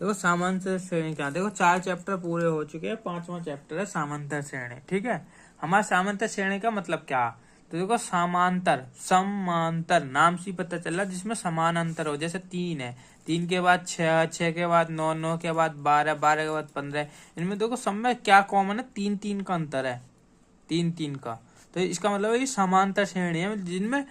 देखो समांतर श्रेणी क्या, देखो 4 चैप्टर पूरे हो चुके हैं, 5वां चैप्टर है समांतर श्रेणी। ठीक है, हमारा समांतर श्रेणी का मतलब क्या, तो देखो समांतर, समांतर नाम से पता चल रहा जिसमें समान अंतर हो। जैसे 3 है, 3 के बाद 6, 6 के बाद 9, 9 के बाद 12, 12 के बाद 15। इनमें देखो सब में क्या कॉमन है, 3 3 का अंतर है, 3 3 का। तो इसका मतलब ये समांतर श्रेणी है, जिनमें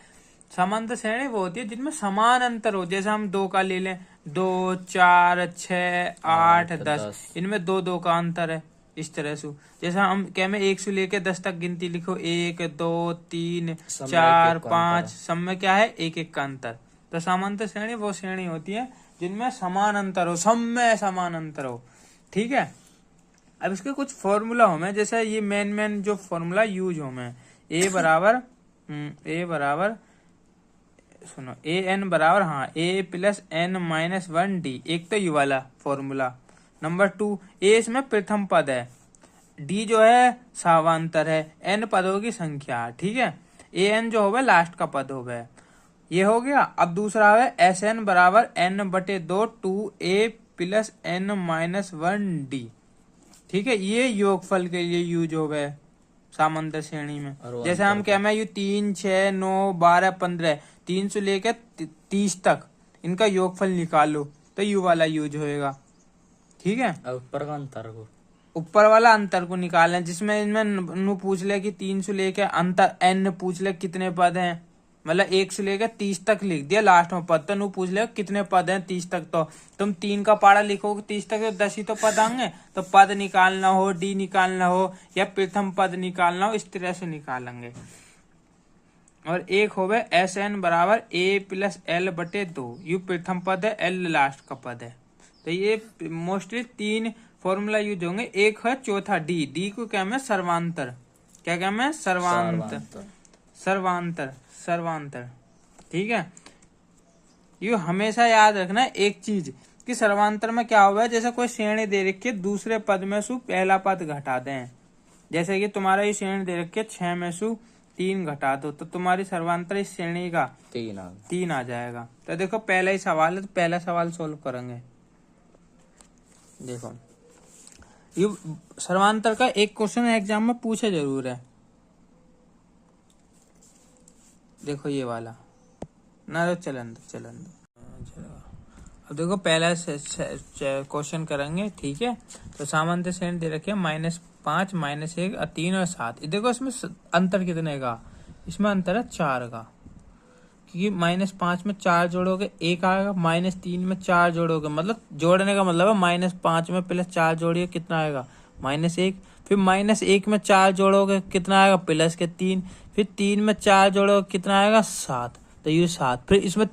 समांतर श्रेणी वो होती है जिनमें समान अंतर हो। जैसे हम 2 का ले लें, 2, 4, 6, 8, 10, इनमें 2 2 का अंतर है। इस तरह से जैसे हम क्या में 1 से लेके 10 तक गिनती लिखो, 1 2 3 4 5, सब में क्या है 1 1 का अंतर। तो समांतर श्रेणी वो श्रेणी होती है जिनमें समान अंतर हो, सब में समान अंतर हो। ठीक है, अब इसके कुछ फॉर्मूला हो में, जैसे ये मेन जो फॉर्मूला यूज हो में, ए बराबर सुनो, ए एन बराबर, हाँ, ए प्लस एन माइनस 1 डी, एक तो ये वाला फॉर्मूला। नंबर 2, ए इसमें प्रथम पद है, डी जो है सावांतर है, एन पदों की संख्या। ठीक है, ए एन जो होगा लास्ट का पद होगा, ये हो गया। अब दूसरा है एस एन बराबर एन बटे 2 2 ए प्लस एन माइनस 1 डी। ठीक है, ये योगफल के लिए यूज हो गए समांतर श्रेणी में। जैसे हम क्या में यू 3 6 9 12 15, 3 से लेकर 30 तक इनका योगफल निकालो तो यू वाला यूज होएगा। ठीक है, ऊपर का अंतर को, ऊपर वाला अंतर को निकालना, जिसमें इनमें नु पूछ ले कि 3 से लेकर अंतर एन पूछ ले कितने पद हैं, मतलब 1 से लेकर 30 तक लिख दिया लास्ट में पद, तो नु पूछ ले कितने पद हैं 30 तक। तो तुम 3 का पारा लिखोगे 30 तक, तो 10 ही तो पद आएंगे। तो पद निकालना हो, डी निकालना हो या प्रथम पद निकालना हो, इस तरह से निकालेंगे। और एक हो गए एस एन बराबर ए प्लस एल बटे 2, यू प्रथम पद है, एल लास्ट का पद है। तो ये मोस्टली 3 फॉर्मूला यूज होंगे। एक है चौथा डी, डी को क्या है सर्वांतर, क्या क्या है सर्वांतर, सर्वांतर, सर्वांतर। ठीक है, यू हमेशा याद रखना एक चीज कि सर्वांतर में क्या हुआ है, जैसे कोई श्रेणी दे रखी है, दूसरे पद में से पहला पद घटा दें। जैसे कि तुम्हारा ये श्रेणी दे रखी है 6 में से 3 घटा दो, तो तुम्हारी सर्वांतर इस श्रेणी का 3 आ जाएगा। तो देखो पहला ही सवाल है, तो पहला सवाल सोल्व करेंगे। देखो ये सर्वांतर का एक क्वेश्चन एग्जाम में पूछे जरूर है। देखो ये वाला ना, चलन दो। अब देखो पहला क्वेश्चन करेंगे। ठीक है, तो समांतर श्रेणी दे रखी है -5 -1 3 और 7। देखो इसमें अंतर कितने का, इसमें अंतर है 4 का, क्योंकि -5 में 4 जोड़ोगे 1 आएगा, -3 में 4 जोड़ोगे, मतलब जोड़ने का मतलब है -5 में प्लस 4 जोड़िए कितना आएगा -1, फिर -1 में 4 जोड़ोगे कितना आएगा प्लस के 3, फिर 3 में 4 जोड़ोगे कितना आएगा 7, तो यू 7, फिर इसमें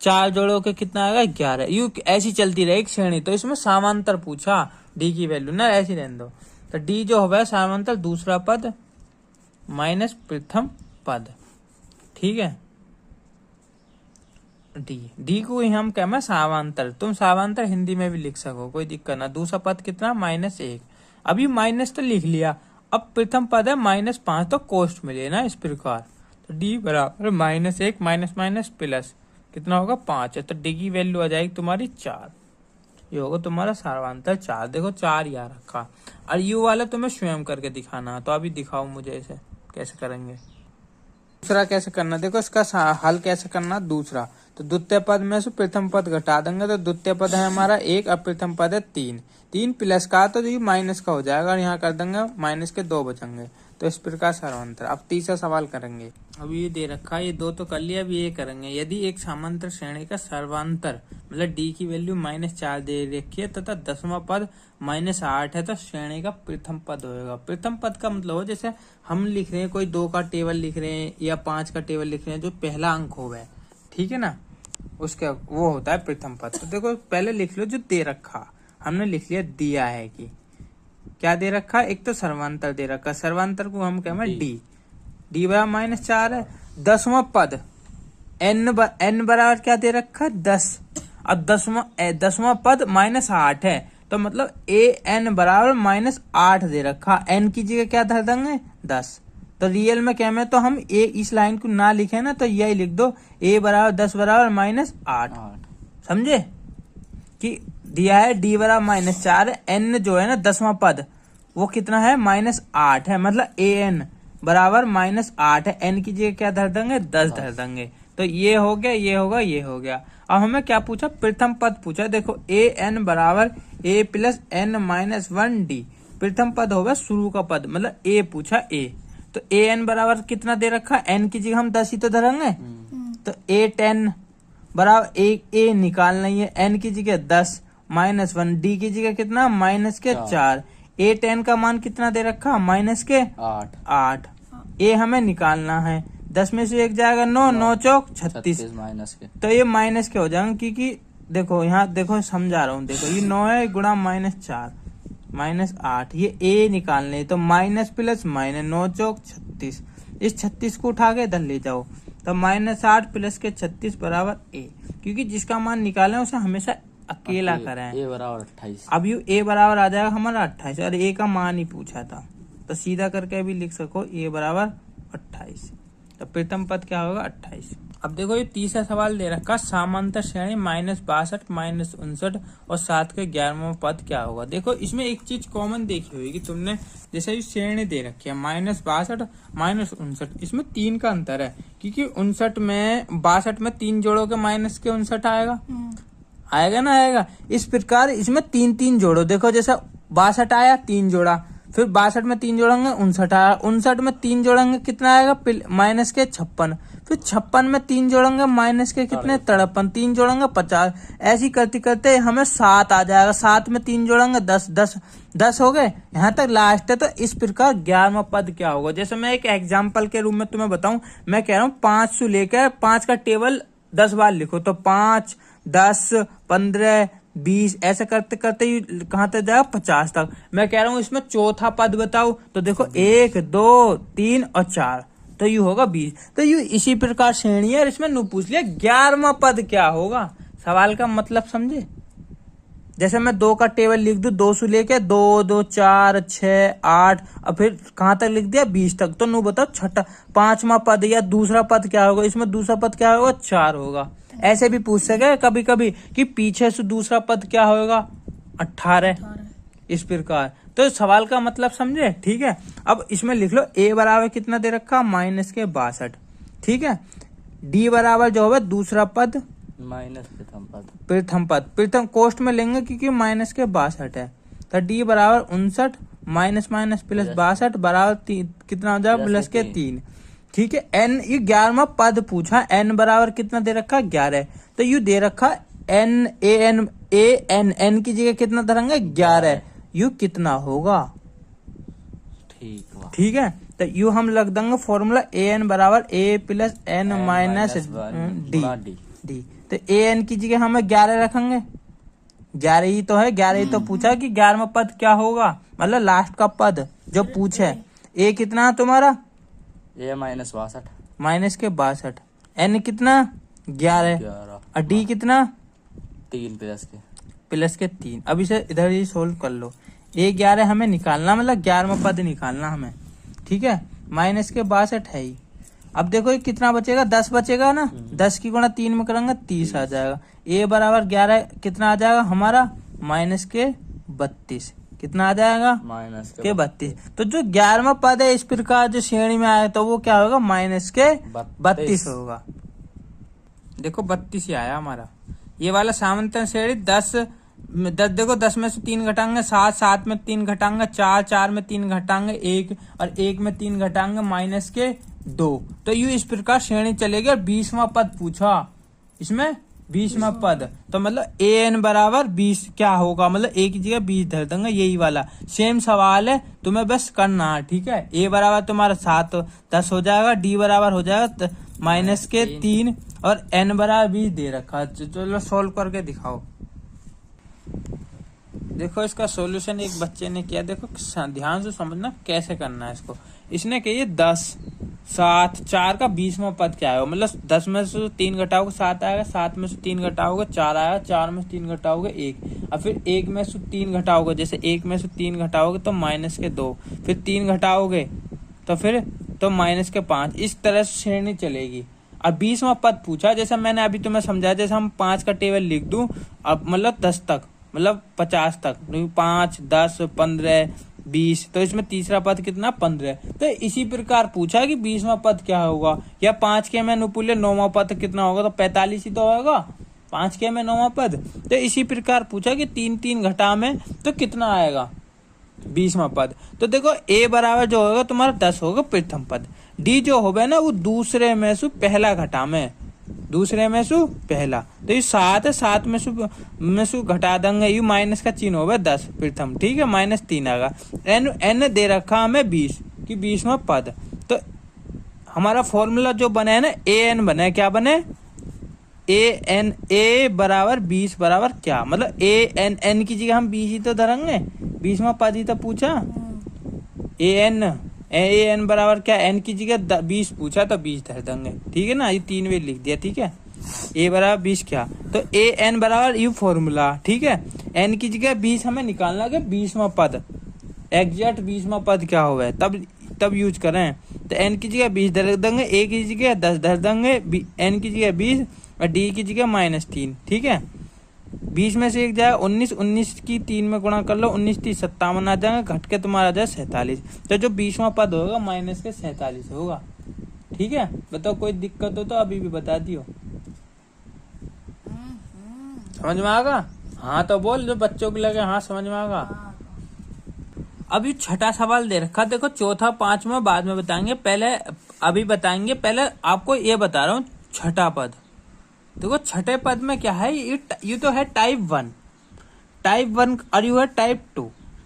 4 जोड़ोगे कितना आएगा 11, यू ऐसी चलती रहेगी श्रेणी। तो इसमें समांतर पूछा, डी की वैल्यू ना ऐसी रहने दो। तो डी जो होगा समांतर दूसरा पद माइनस प्रथम पद। ठीक है, डी को ही हम क्या समांतर, तुम समांतर हिंदी में भी लिख सको, कोई दिक्कत ना। दूसरा पद कितना -1, अभी माइनस तो लिख लिया, अब प्रथम पद है -5, तो कोष्ठ मिले ना इस प्रकार। तो डी बराबर -1 माइनस माइनस प्लस कितना होगा 5 है, तो डी की वैल्यू आ जाएगी तुम्हारी 4। ये होगा तुम्हारा सर्वांतर 4। देखो 4 यहाँ रखा, और यू वाला तुम्हें स्वयं करके दिखाना, तो अभी दिखाओ मुझे इसे कैसे करेंगे। दूसरा कैसे करना, देखो इसका हल कैसे करना। दूसरा तो द्वितीय पद में से प्रथम पद घटा देंगे, तो द्वितीय पद है हमारा 1 और प्रथम पद है 3, 3 प्लस का तो ये माइनस का हो जाएगा, और यहाँ कर देंगे माइनस के 2 बचेंगे। तो इस प्रकार सर्वांतर। अब तीसरा सवाल करेंगे। अब ये दे रखा है, ये 2 तो कर लिया, अब ये करेंगे। यदि एक समांतर श्रेणी का सर्वांतर मतलब डी की वैल्यू -4 दे रखी है तथा 10वां पद -8 है, तो श्रेणी का प्रथम पद होगा। प्रथम पद का मतलब हो, जैसे हम लिख रहे हैं कोई 2 का टेबल लिख रहे हैं या 5 का टेबल लिख रहे हैं, जो पहला अंक होगा, ठीक है ना, उसका वो होता है प्रथम पद। तो देखो पहले लिख लो जो दे रखा, हमने लिख लिया दिया है कि क्या दे रखा, एक तो सर्वांतर दे रखा, सर्वांतर को हम कहते हैं डी बराबर -4 है। 10वां पद एन बराबर क्या दे रखा 10, अब 10वां पद -8 है, तो मतलब ए एन बराबर -8 दे रखा, एन की जगह क्या धर देंगे 10। तो रियल में क्या में तो हम ए इस लाइन को ना लिखे ना, तो यही लिख दो ए बराबर 10 बराबर -8, समझे कि दिया है डी बराबर -4 है, एन जो है ना 10वां पद वो कितना है -8 है, मतलब ए एन बराबर -8 है। एन की जगह क्या धर देंगे 10 धर देंगे। तो ये हो गया, ये होगा, ये हो गया। अब हमें क्या पूछा, प्रथम पद पूछा। देखो ए एन बराबर ए प्लस एन -1 डी, प्रथम पद होगा शुरू का पद, मतलब ए पूछा ए। तो ए एन बराबर कितना दे रखा, एन की जगह हम 10 ही तो धरेंगे। तो ए 10 बराबर ए निकालना ही है, एन की जगह 10 -1 डी की जगह कितना -4। ए 10 का मान कितना दे रखा -8। ए हमें निकालना है, 10 में से 1 जाएगा 9, 9 चौक 36 माइनस के, तो ये माइनस के हो जाएंगे, क्योंकि देखो यहाँ देखो समझा रहा हूँ, देखो ये 9 है गुणा -4 -8, ये ए निकालने, तो माइनस प्लस माइनस 9 चौक 36, इस 36 को उठा के इधर ले जाओ, तो -8 प्लस के 36 बराबर ए, क्योंकि जिसका मान निकाले उसे हमेशा अकेला कराएं। ए बराबर 28। अब यू ए बराबर आ जाएगा हमारा 28, और ए का मान ही पूछा था, तो सीधा करके भी लिख सको ए बराबर 28। तो प्रथम पद क्या होगा 28। अब देखो ये तीसरा सवाल दे रखा, समांतर श्रेणी -62 -59 और 7 के 11वां पद क्या होगा। देखो इसमें एक चीज कॉमन देखी होगी तुमने, जैसे ये श्रेणी दे रखी है -62 -59, इसमें 3 का अंतर है, क्योंकि 59 में 62 में 3 जोड़ो के माइनस के 59 आएगा, आएगा ना आएगा। इस प्रकार इसमें 3 जोड़ो, देखो जैसा 62 आया 3 जोड़ा, फिर 62 में 3 जोड़ेंगे 59 आया, 59 में 3 जोड़ेंगे कितना आएगा माइनस के 56, फिर 56 में 3 जोड़ेंगे माइनस के कितने 53, 3 जोड़ेंगे 50, ऐसी करते करते हमें 7 आ जाएगा, 7 में 3 जोड़ेंगे 10 हो गए, यहाँ तक लास्ट है। तो इस प्रकार 11वां पद क्या होगा। जैसे मैं एक एग्जाम्पल के रूप में तुम्हें बताऊं, मैं कह रहा हूँ 5 से लेकर 5 का टेबल 10 बार लिखो, तो 5 10 15 20 ऐसे करते करते ही कहाँ तक जाएगा 50 तक। मैं कह रहा हूँ इसमें चौथा पद बताओ, तो देखो 1 2 3 और 4, तो यू होगा 20। तो यू इसी प्रकार श्रेणी है, और इसमें नू पूछ लिया 11वां पद क्या होगा। सवाल का मतलब समझे, जैसे मैं 2 का टेबल लिख दूं, 2 से लेके 2 2 4 6 8 और फिर कहाँ तक लिख दिया 20 तक। तो नू बताओ छठा 5वां पद या दूसरा पद क्या होगा। इसमें दूसरा पद क्या होगा 4 होगा। ऐसे भी पूछ सके कभी कभी कि पीछे से दूसरा पद क्या होगा 18, इस प्रकार। तो सवाल का मतलब समझे, ठीक है। अब इसमें लिख लो ए बराबर कितना दे रखा -62, ठीक है। डी बराबर जो होगा दूसरा पद माइनस प्रथम पद, प्रथम कोष्ट में लेंगे क्योंकि -62 है, तो डी बराबर 59 माइनस प्लस 62 बराबर कितना हो जाएगा प्लस के 3, ठीक है। एन ये 11वां पद पूछा, एन बराबर कितना दे रखा 11, तो यू दे रखा एन एन की जगह कितना धरेंगे 11, यू कितना होगा, ठीक है। तो यू हम लग देंगे फॉर्मूला ए एन बराबर A plus N minus D. तो ए एन की जगह हमें 11 रखेंगे, 11 ही तो है, 11 ही तो पूछा कि 11वां पद क्या होगा, मतलब लास्ट का पद जो पूछे। ए कितना तुम्हारा ए -62 माइनस के 62, एन कितना 11 और डी कितना 3 प्लस के 3। अब इसे इधर ही सोल्व कर लो। ए 11 हमें निकालना, मतलब 11वां पद निकालना हमें, ठीक है। माइनस के 62 है ही। अब देखो ये कितना बचेगा 10 बचेगा ना, 10 की गुणा 3 में करेंगे 30 आ जाएगा। ए बराबर 11 कितना आ जाएगा हमारा माइनस के 32, कितना आ जाएगा माइनस के 32। तो जो 11वां पद है इस प्रकार जो श्रेणी में आया तो वो क्या होगा माइनस के 32 होगा। देखो 32 ही आया हमारा। ये वाला समांतर श्रेणी 10 देखो 10 में से 3 घटाएंगे 7, 7 में 3 घटाएंगे 4, 4 में 3 घटाएंगे 1 और 1 में 3 घटाएंगे माइनस के 2। तो यू इस प्रकार श्रेणी चलेगी। और 20वां पद पूछा, इसमें 20वां पद, तो मतलब ए एन बराबर 20 क्या होगा, मतलब ए की जगह 20 धर देंगे, यही वाला सेम सवाल है, तुम्हें बस करना है, ठीक है। ए बराबर तुम्हारा 7 10 हो जाएगा, डी बराबर हो जाएगा माइनस के 3 और एन बराबर 20 दे रखा है। चलो सोल्व करके दिखाओ। देखो इसका सॉल्यूशन एक बच्चे ने किया, देखो ध्यान से समझना कैसे करना है इसको। इसने कही 10 7 4 का 20वां पद क्या है, मतलब 10 में से 3 घटाओगे 7 आएगा, 7 में से 3 घटाओगे 4 आएगा, 4 में से 3 घटाओगे 1 और फिर 1 में से 3 घटाओगे, जैसे 1 में से 3 घटाओगे तो माइनस के 2, फिर 3 घटाओगे तो फिर तो माइनस के 5। इस तरह से श्रेणी चलेगी। अब 20वां पद पूछा, जैसे मैंने अभी तुम्हें समझाया, जैसे हम 5 का टेबल लिख दूं अब मतलब 10 तक, मतलब 50 तक, 5, 10, 15, 20, तो इसमें तीसरा पद कितना 15। तो इसी प्रकार पूछा कि 20वां पद क्या होगा, या 5 के में नुपुल्य 9वां पद कितना होगा, तो 45 ही तो होगा 5 के में 9वां पद। तो इसी प्रकार पूछा कि 3 3 घटा में तो कितना आएगा 20वां पद। तो देखो ए बराबर जो होगा तुम्हारा 10 होगा प्रथम पद, डी जो होगा ना वो दूसरे में से पहला घटा में, दूसरे में से पहला, तो ये 7 है, 7 में से घटा देंगे, यू माइनस का चिन्ह होगा 10 प्रथम, ठीक है, -3 आएगा। एन दे रखा हमें 20 कि 20वां पद। तो हमारा फॉर्मूला जो बना है ना ए एन बना है, क्या बने ए बराबर 20 बराबर क्या, मतलब एन की जगह हम 20 ही तो धरेंगे, 20वां पद ही तो पूछा। ए एन बराबर क्या, एन की जगह 20 पूछा तो 20 धर देंगे, ठीक है ना, ये 3 बार लिख दिया, ठीक है। ए बराबर 20 क्या, तो ए एन बराबर यू फॉर्मूला, ठीक है। एन की जगह 20 हमें निकालना है, 20वां पद एग्जैक्ट 20वां पद क्या हुआ है तब यूज करें। तो एन की जगह 20 धर देंगे, ए की जगह 10 धर देंगे, एन की जगह 20 और डी की जगह -3, ठीक है। 20 में से एक जाए 19, 19 की 3 में गुणा कर लो, 19 30 57 आ जाएगा, घट के तुम्हारा आ जाए 47। तो जो 20वां पद होगा माइनस के 47 होगा, ठीक है। बताओ कोई दिक्कत हो तो अभी भी बता दियो, समझ में आगा? हाँ तो बोल, जो बच्चों को लगे हाँ समझ में आगा। अभी छठा सवाल दे रखा, देखो चौथा 5वां बाद में बताएंगे, पहले अभी बताएंगे, पहले आपको ये बता रहा हूँ छठा पद। देखो छठे पद में क्या है, ये तो है टाइप 1 और यू है टाइप 2।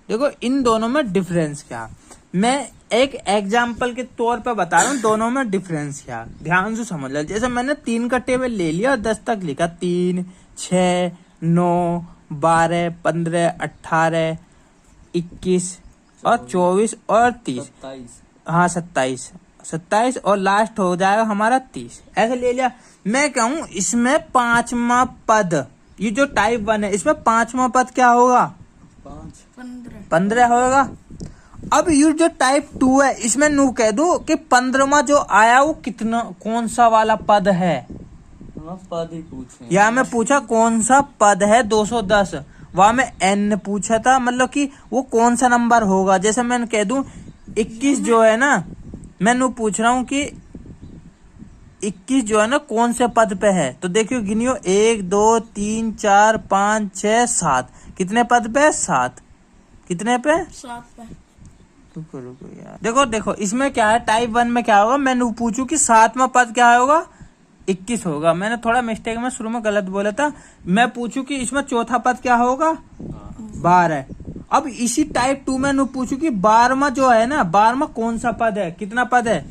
देखो इन दोनों में डिफरेंस क्या, मैं एक एग्जाम्पल के तौर पे बता रहा हूँ दोनों में डिफरेंस क्या, ध्यान से समझ लो। जैसे मैंने 3 का टेबल ले लिया और 10 तक लिखा, 3, 6, 9, 12, 15, 18, 21 और 24 और 30, हाँ 27 और लास्ट हो जाएगा हमारा 30, ऐसे ले लिया। मैं कहूँ इसमें 5वां पद, ये जो टाइप 1 है इसमें 5वां पद क्या होगा, 15 होगा। अब ये जो टाइप 2 है इसमें नू कह दो कि 15वां जो आया वो कितना, कौन सा वाला पद है, पद ही पूछे, या मैं पूछा कौन सा पद है 210, वहां में एन पूछा था, मतलब कि वो कौन सा नंबर होगा। जैसे मैं कह दूं 21 जो है ना, मैं नू पूछ रहा हूँ कि 21 जो है ना कौन से पद पे है, तो देखियो गिनियो 1 2 3 4 5 6 7, कितने पद पे है 7, कितने पे 7 पे। रुको यार, देखो इसमें क्या है, टाइप 1 में क्या होगा, मैं नू पूछू कि 7वां पद क्या होगा, 21 होगा। मैंने थोड़ा मिस्टेक में शुरू में गलत बोला था, मैं पूछू कि इसमें चौथा पद क्या होगा 12। अब इसी टाइप 2 में नू पूछू कि 12वां जो है ना, 12वां कौन सा पद है, कितना पद है,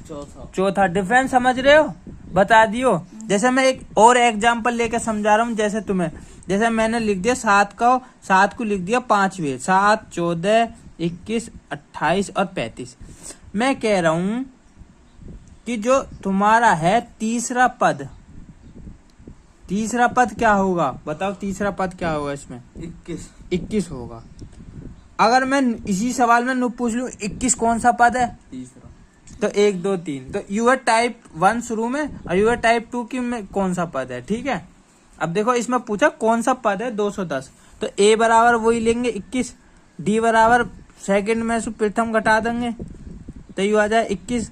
चौथा। डिफरेंस समझ रहे हो, बता दियो। जैसे मैं एक और एग्जांपल लेके समझा रहा हूँ, जैसे तुम्हें, जैसे मैंने लिख दिया 7 को लिख दिया 5 वे, 7, 14, 21, 28 और 35। मैं कह रहा हूँ कि जो तुम्हारा है तीसरा पद क्या होगा, बताओ तीसरा पद क्या होगा इसमें, 21 होगा। अगर मैं इसी सवाल में नू पूछ लूं 21 कौन सा पद है, तीसरा, तो 1 2 3, तो यू है टाइप 1 शुरू में और यू है टाइप 2 की में कौन सा पद है, ठीक है। अब देखो इसमें पूछा कौन सा पद है 210, तो ए बराबर वही लेंगे 21, डी बराबर सेकंड में से प्रथम घटा देंगे तो यू आ जाए 21।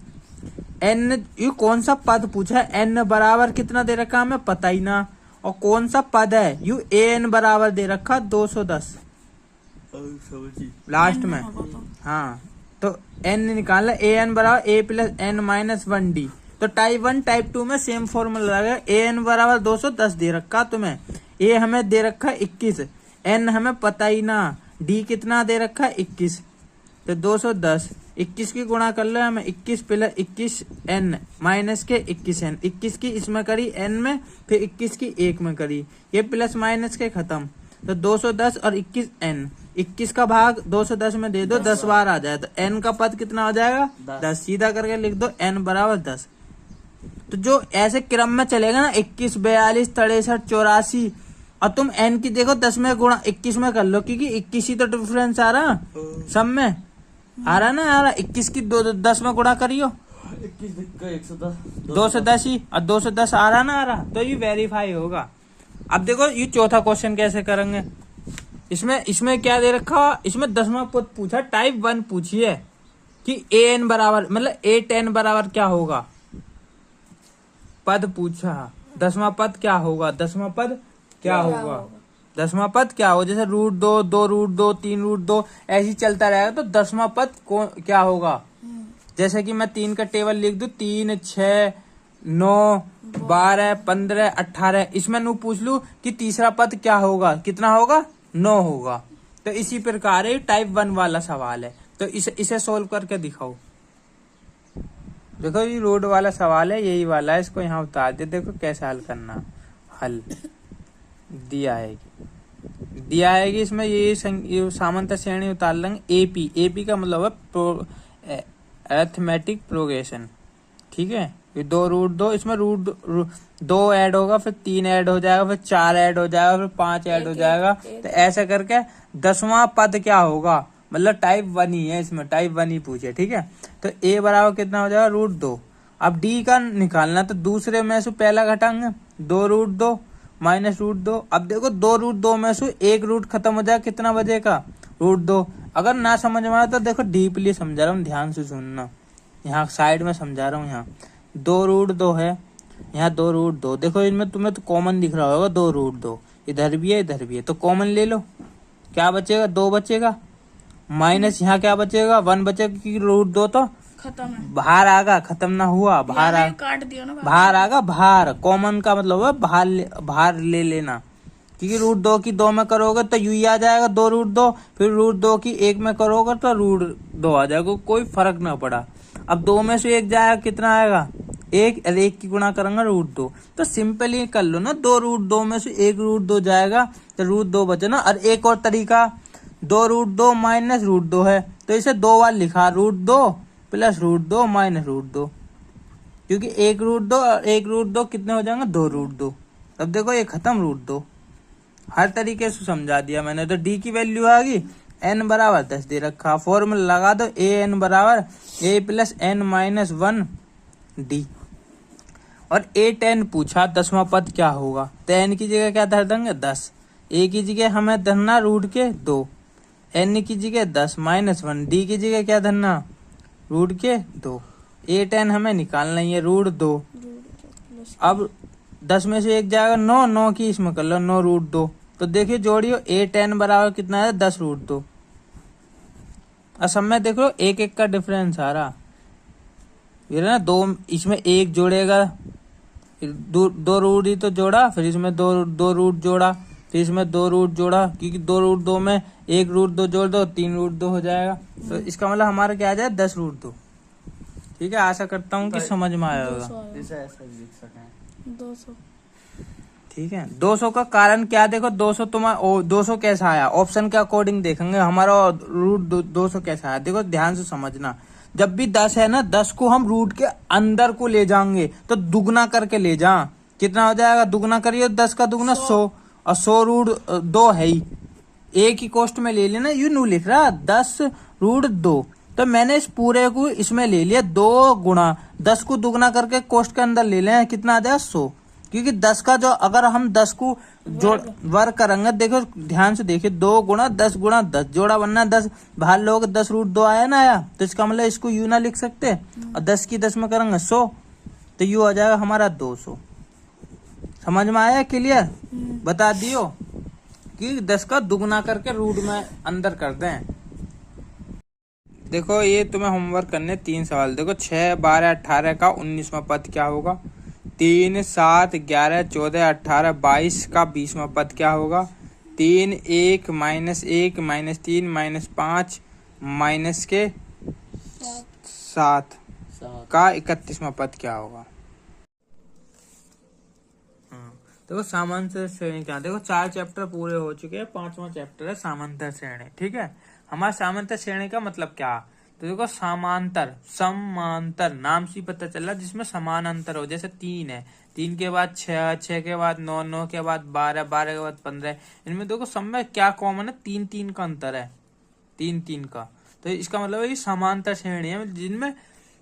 एन, यू कौन सा पद पूछा है, एन बराबर कितना दे रखा हमें पता ही ना, और कौन सा पद है, यू ए एन बराबर दे रखा 210 लास्ट में, हाँ। तो एन निकालना, ए एन बराबर A plus N minus 1 D. तो टाइप 1 टाइप 2 में सेम फॉर्मूला लगेगा, ए एन बराबर 210 दे रखा तुम्हें, ए हमें दे रखा 21, एन हमें पता ही ना, डी कितना दे रखा 21, तो 210 21 की गुणा कर लो हमें, 21 प्लस 21 एन माइनस के 21 एन, 21 की इसमें करी एन में, फिर 21 की 1 में करी, ये प्लस माइनस के खत्म, तो 210 और 21 एन, 21 का भाग 210 में दे दो, 10 बार आ जाए, तो एन का पद कितना हो जाएगा 10, सीधा करके लिख दो एन बराबर 10। तो जो ऐसे क्रम में चलेगा ना 21 42 63 84, और तुम एन की देखो 10 में गुणा 21 में कर लो, क्योंकि 21 ही तो डिफरेंस आ रहा सब में, आ रहा ना, आ रहा 21 की 10 में गुणा करियो, 210 ही, और 210 आ रहा ना, आ रहा, तो ये वेरीफाई होगा। अब देखो ये चौथा क्वेश्चन कैसे करेंगे, इसमें क्या दे रखा, इसमें 10वां पद पूछा, टाइप 1 पूछिए कि an बराबर मतलब a10 बराबर क्या होगा, पद पूछा। 10वां पद क्या होगा, 10वां पद क्या होगा, 10वां पद क्या होगा, जैसे √2, 2√2, 3√2 ऐसे ही चलता रहेगा, तो 10वां पद क्या होगा। जैसे कि मैं 3 का टेबल लिख दूं, 3, 6, 9, 12, 15, 18, इसमें नू पूछ लू कि तीसरा पद क्या होगा, कितना होगा, 9 होगा। तो इसी प्रकार ये टाइप 1 वाला सवाल है, तो इसे सोल्व करके दिखाओ। देखो ये रोड वाला सवाल है, यही वाला है, इसको यहाँ उतार दे, देखो कैसे हल करना। हल दिया है कि इसमें ये सामान्यतः श्रेणी उतार लेंगे। एपी का मतलब है अरिथमेटिक प्रोग्रेशन, ठीक है। ये 2√2, इसमें √2 ऐड होगा, फिर 3 ऐड हो जाएगा, फिर 4 ऐड हो जाएगा, फिर 5 ऐड हो जाएगा, तो ऐसे करके 10वां पद क्या होगा, मतलब टाइप 1 ही है, इसमें टाइप 1 ही पूछे, ठीक है। तो ए बराबर कितना हो जाएगा, √2। अब डी का निकालना, तो दूसरे में से पहला घटाएंगे, 2√2 माइनस √2। अब देखो 2√2 में से एक रूट खत्म हो जाए, कितना बचेगा, √2। अगर ना समझ में आए तो देखो डीपली समझा रहा हूँ, ध्यान से सुनना, यहाँ साइड में समझा रहा हूँ। यहाँ 2√2 है, यहाँ 2√2, देखो इनमें तुम्हें तो कॉमन दिख रहा होगा, 2√2 इधर भी है इधर भी है, तो कॉमन ले लो, क्या बचेगा, 2 बचेगा, माइनस यहाँ क्या बचेगा, 1 बचेगा, क्योंकि √2 तो खत्म है, बाहर आगा, खत्म ना हुआ, बाहर आ काट दिया ना, बाहर आगा, बाहर कॉमन का मतलब है बाहर ले लेना, क्योंकि √2 की 2 में करोगे तो यू ही आ जाएगा 2√2, फिर √2 की 1 में करोगे तो √2 आ जाएगा, कोई फर्क ना पड़ा। अब 2 में से 1 जाएगा, कितना आएगा, 1, और 1 की गुणा करेंगे √2, तो सिंपली कर लो ना, 2√2 में से 1 √2 जाएगा, तो √2 बचे ना। और एक और तरीका, 2√2 माइनस √2 है, तो इसे 2 बार लिखा, √2 प्लस √2 माइनस √2, क्योंकि 1 √2 और 1 √2 कितने हो जाएंगे, 2 √2। अब देखो ये खत्म, √2 हर तरीके से समझा दिया मैंने। तो डी की वैल्यू आ गई, n बराबर 10 दे रखा, फॉर्मूला लगा दो, an बराबर a plus n minus 1 D. और a10 पूछा 10वां पद क्या होगा, तो n की जगह क्या धर देंगे, 10, a की जगह हमें धरना √2, n की जगह 10 माइनस 1, डी की जगह क्या धरना, √2। a10 हमें निकालना ही है, √2। अब 10 में से 1 जाएगा 9, 9 की इसमें कर लो, 9 √2, तो देखिए जोड़ियो, a10 बराबर कितना है, 10 √2। असम में देख लो 1 का डिफरेंस आ रहा, ये ना 2, इसमें 1 जोड़ेगा, 2 रूट ही तो जोड़ा, फिर इसमें 2 रूट जोड़ा, फिर इसमें 2 रूट जोड़ा, क्योंकि 2 √2 में 1 √2 जोड़ दो, 3 √2 हो जाएगा, तो इसका मतलब हमारा क्या आ जाए, 10 √2। ठीक है, आशा करता हूँ कि समझ में आया होगा। इसे ऐसा भी लिख सकें, 200। ठीक है, 200 का कारण क्या, देखो 200 तुम्हारा 200 कैसा आया, ऑप्शन के अकॉर्डिंग देखेंगे हमारा √200 कैसा आया। देखो ध्यान से समझना, जब भी 10 है ना, 10 को हम रूट के अंदर को ले जाएंगे, तो दुगना करके ले जा, कितना हो जाएगा, दुगना करिए, 10 का दुगना 100, और 100 √2 है ही, एक ही कोष्ट में ले लेना, यू नू लिख रहा 10 √2, तो मैंने इस पूरे को इसमें ले लिया, 2 गुणा 10 को दुगना करके कोष्ट के अंदर ले लें, कितना आ जाएगा, 100, क्योंकि 10 का जो, अगर हम 10 को जोड़ वर्ग करेंगे, देखो ध्यान से देखिए, 2 गुणा 10 गुणा 10, जोड़ा बनना 10, बाहर लोग 10 √2 आया ना आया, तो इसका मतलब इसको यू ना लिख सकते, और 10 की 10 में करेंगे 100, तो यू आ जाएगा हमारा 200। समझ में आया, क्लियर, बता दियो कि 10 का दुगना करके रूट में अंदर कर दें। देखो ये तुम्हें होमवर्क करने 3 सवाल, देखो 6, 12, 18 का 19वां पद क्या होगा, 3, 7, 11, 14, 18, 22 का 20वां पद क्या होगा, 3, 1, -1, -3, -5, माइनस के 7 का 31वां पद क्या होगा। देखो सामान्य श्रेणी क्या, देखो 4 चैप्टर पूरे हो चुके हैं, 5वां चैप्टर है समांतर श्रेणी। ठीक है, हमारा समांतर श्रेणी का मतलब क्या, तो देखो समांतर नाम से पता चल रहा, जिसमें समान अंतर हो, जैसे 3 है, 3 के बाद 6, 6 के बाद 9, 9 के बाद 12, 12 के बाद 15, इनमें देखो सब में क्या कॉमन है, 3 का अंतर है, 3 का, तो इसका मतलब है ये समांतर श्रेणी है, जिनमें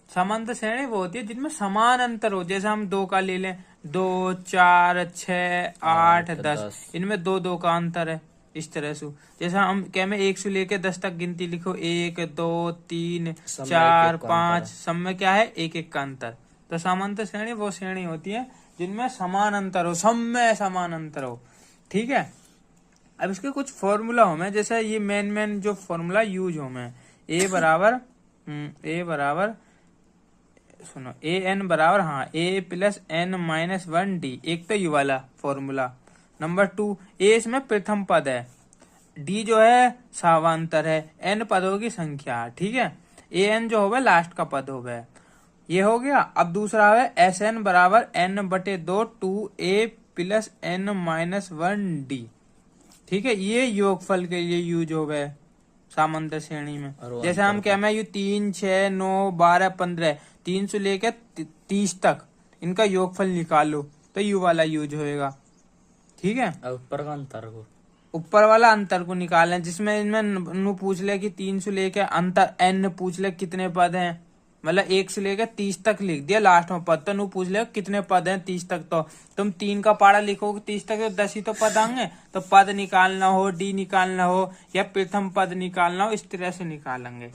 समांतर श्रेणी वो होती है जिनमें समान अंतर हो, जैसे हम 2 का ले लें, 2, 4, 6, 8, 10, इनमें 2 का अंतर है, इस तरह से जैसे हम क्या में 1 से लेके 10 तक गिनती लिखो, 1 2 3 सब में 4 एक-एक का 5, अंतर है। सब में क्या है, एक एक का अंतर। तो समांतर श्रेणी वो श्रेणी होती है जिनमें समान अंतर हो, सब में समान अंतर हो। ठीक है, अब इसके कुछ फॉर्मूला हो में, जैसे ये मेन जो फॉर्मूला यूज हो में, ए बराबर सुनो, ए एन बराबर, हाँ, ए प्लस एन माइनस 1 डी, एक तो ये वाला फॉर्मूला। नंबर 2, ए इसमें प्रथम पद है, डी जो है सावांतर है, एन पदों की संख्या है। ठीक है, ए एन जो होगा लास्ट का पद होगा, ये हो गया। अब दूसरा है एस एन बराबर एन बटे 2 2 ए प्लस एन माइनस 1 डी। ठीक है, ये योगफल के लिए यूज हो गए सामांतर श्रेणी में। और वो जैसे अंतर हम क्या में 3 6 9 12 15 3 से लेकर 30 तक इनका योगफल निकालो, तो यू वाला यूज होएगा। ठीक है, अब ऊपर का अंतर को, ऊपर वाला अंतर को निकालें, जिसमें इनमें नु पूछ ले कि 3 से लेके अंतर एन पूछ ले कितने पद हैं, मतलब 1 से लेकर 30 तक लिख दिया लास्ट में पद, तो नु पूछ ले कितने पद हैं 30 तक। तो तुम 3 का पारा लिखोगे 30 तक, तो 10 ही तो पद आएंगे। तो पद निकालना हो, डी निकालना हो या प्रथम पद निकालना हो, इस तरह से निकालेंगे।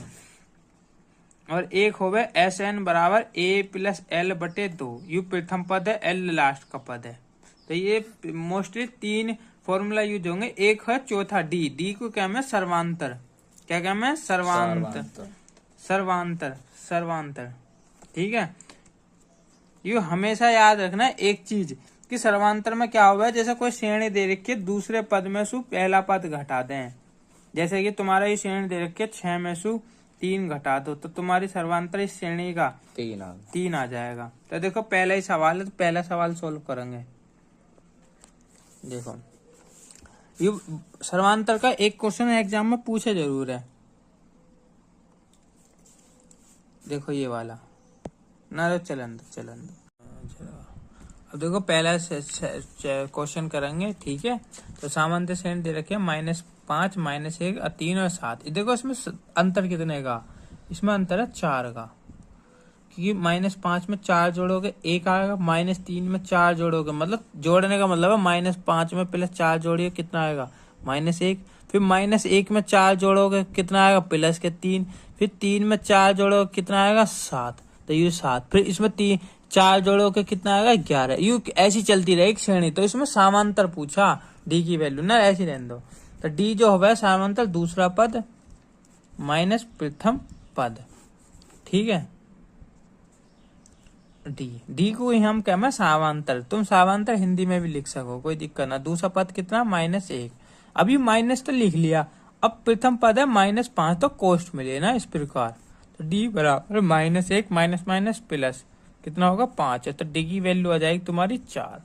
और एक हो गए एस एन बराबर ए प्लस एल बटे 2, यू प्रथम पद है, एल लास्ट का पद है। तो ये मोस्टली 3 फॉर्मूला यूज होंगे। एक है चौथा डी, डी को क्या है सर्वांतर, क्या क्या है सर्वांतर। ठीक है, ये हमेशा याद रखना है एक चीज कि सर्वांतर में क्या हुआ है, जैसे कोई श्रेणी दे रखी है, दूसरे पद में से पहला पद घटा दें। जैसे कि तुम्हारा ये श्रेणी दे रखी है 6 में से 3 घटा दो, तो तुम्हारी सर्वांतर इस श्रेणी का 3 आ जाएगा। तो देखो पहला ही सवाल है, तो पहला सवाल सोल्व करेंगे। देखो ये सर्वांतर का एक क्वेश्चन एग्जाम में पूछे जरूर है। देखो ये वाला ना, तो चलन दो। अब देखो पहला क्वेश्चन करेंगे। ठीक है, तो सामान्य श्रेणी दे रखे -5 -1 और 3 और 7। देखो इसमें अंतर कितने का, इसमें अंतर है 4 का, क्योंकि -5 में 4 जोड़ोगे 1 आएगा, -3 में 4 जोड़ोगे, मतलब जोड़ने का मतलब है -5 में प्लस 4 जोड़िए कितना आएगा -1, फिर -1 में 4 जोड़ोगे कितना आएगा +3, फिर 3 में 4 जोड़ोगे कितना आएगा 7, तो ये 7, फिर इसमें 4 जोड़ोगे कितना आएगा 11। यू ऐसी चलती रहेगी श्रेणी। तो इसमें समांतर पूछा, डी की वैल्यू ना ऐसी रहने दो। तो डी जो होगा समांतर दूसरा पद माइनस प्रथम पद। ठीक है, डी को ही हम क्या सावांतर, तुम सावांतर हिंदी में भी लिख सको, कोई दिक्कत ना। दूसरा पद कितना -1, अभी माइनस तो लिख लिया, अब प्रथम पद है -5, तो कोष्ठ मिले ना इस प्रकार। तो डी बराबर -1 माइनस माइनस प्लस कितना होगा 5 है, तो डी की वैल्यू आ जाएगी तुम्हारी 4।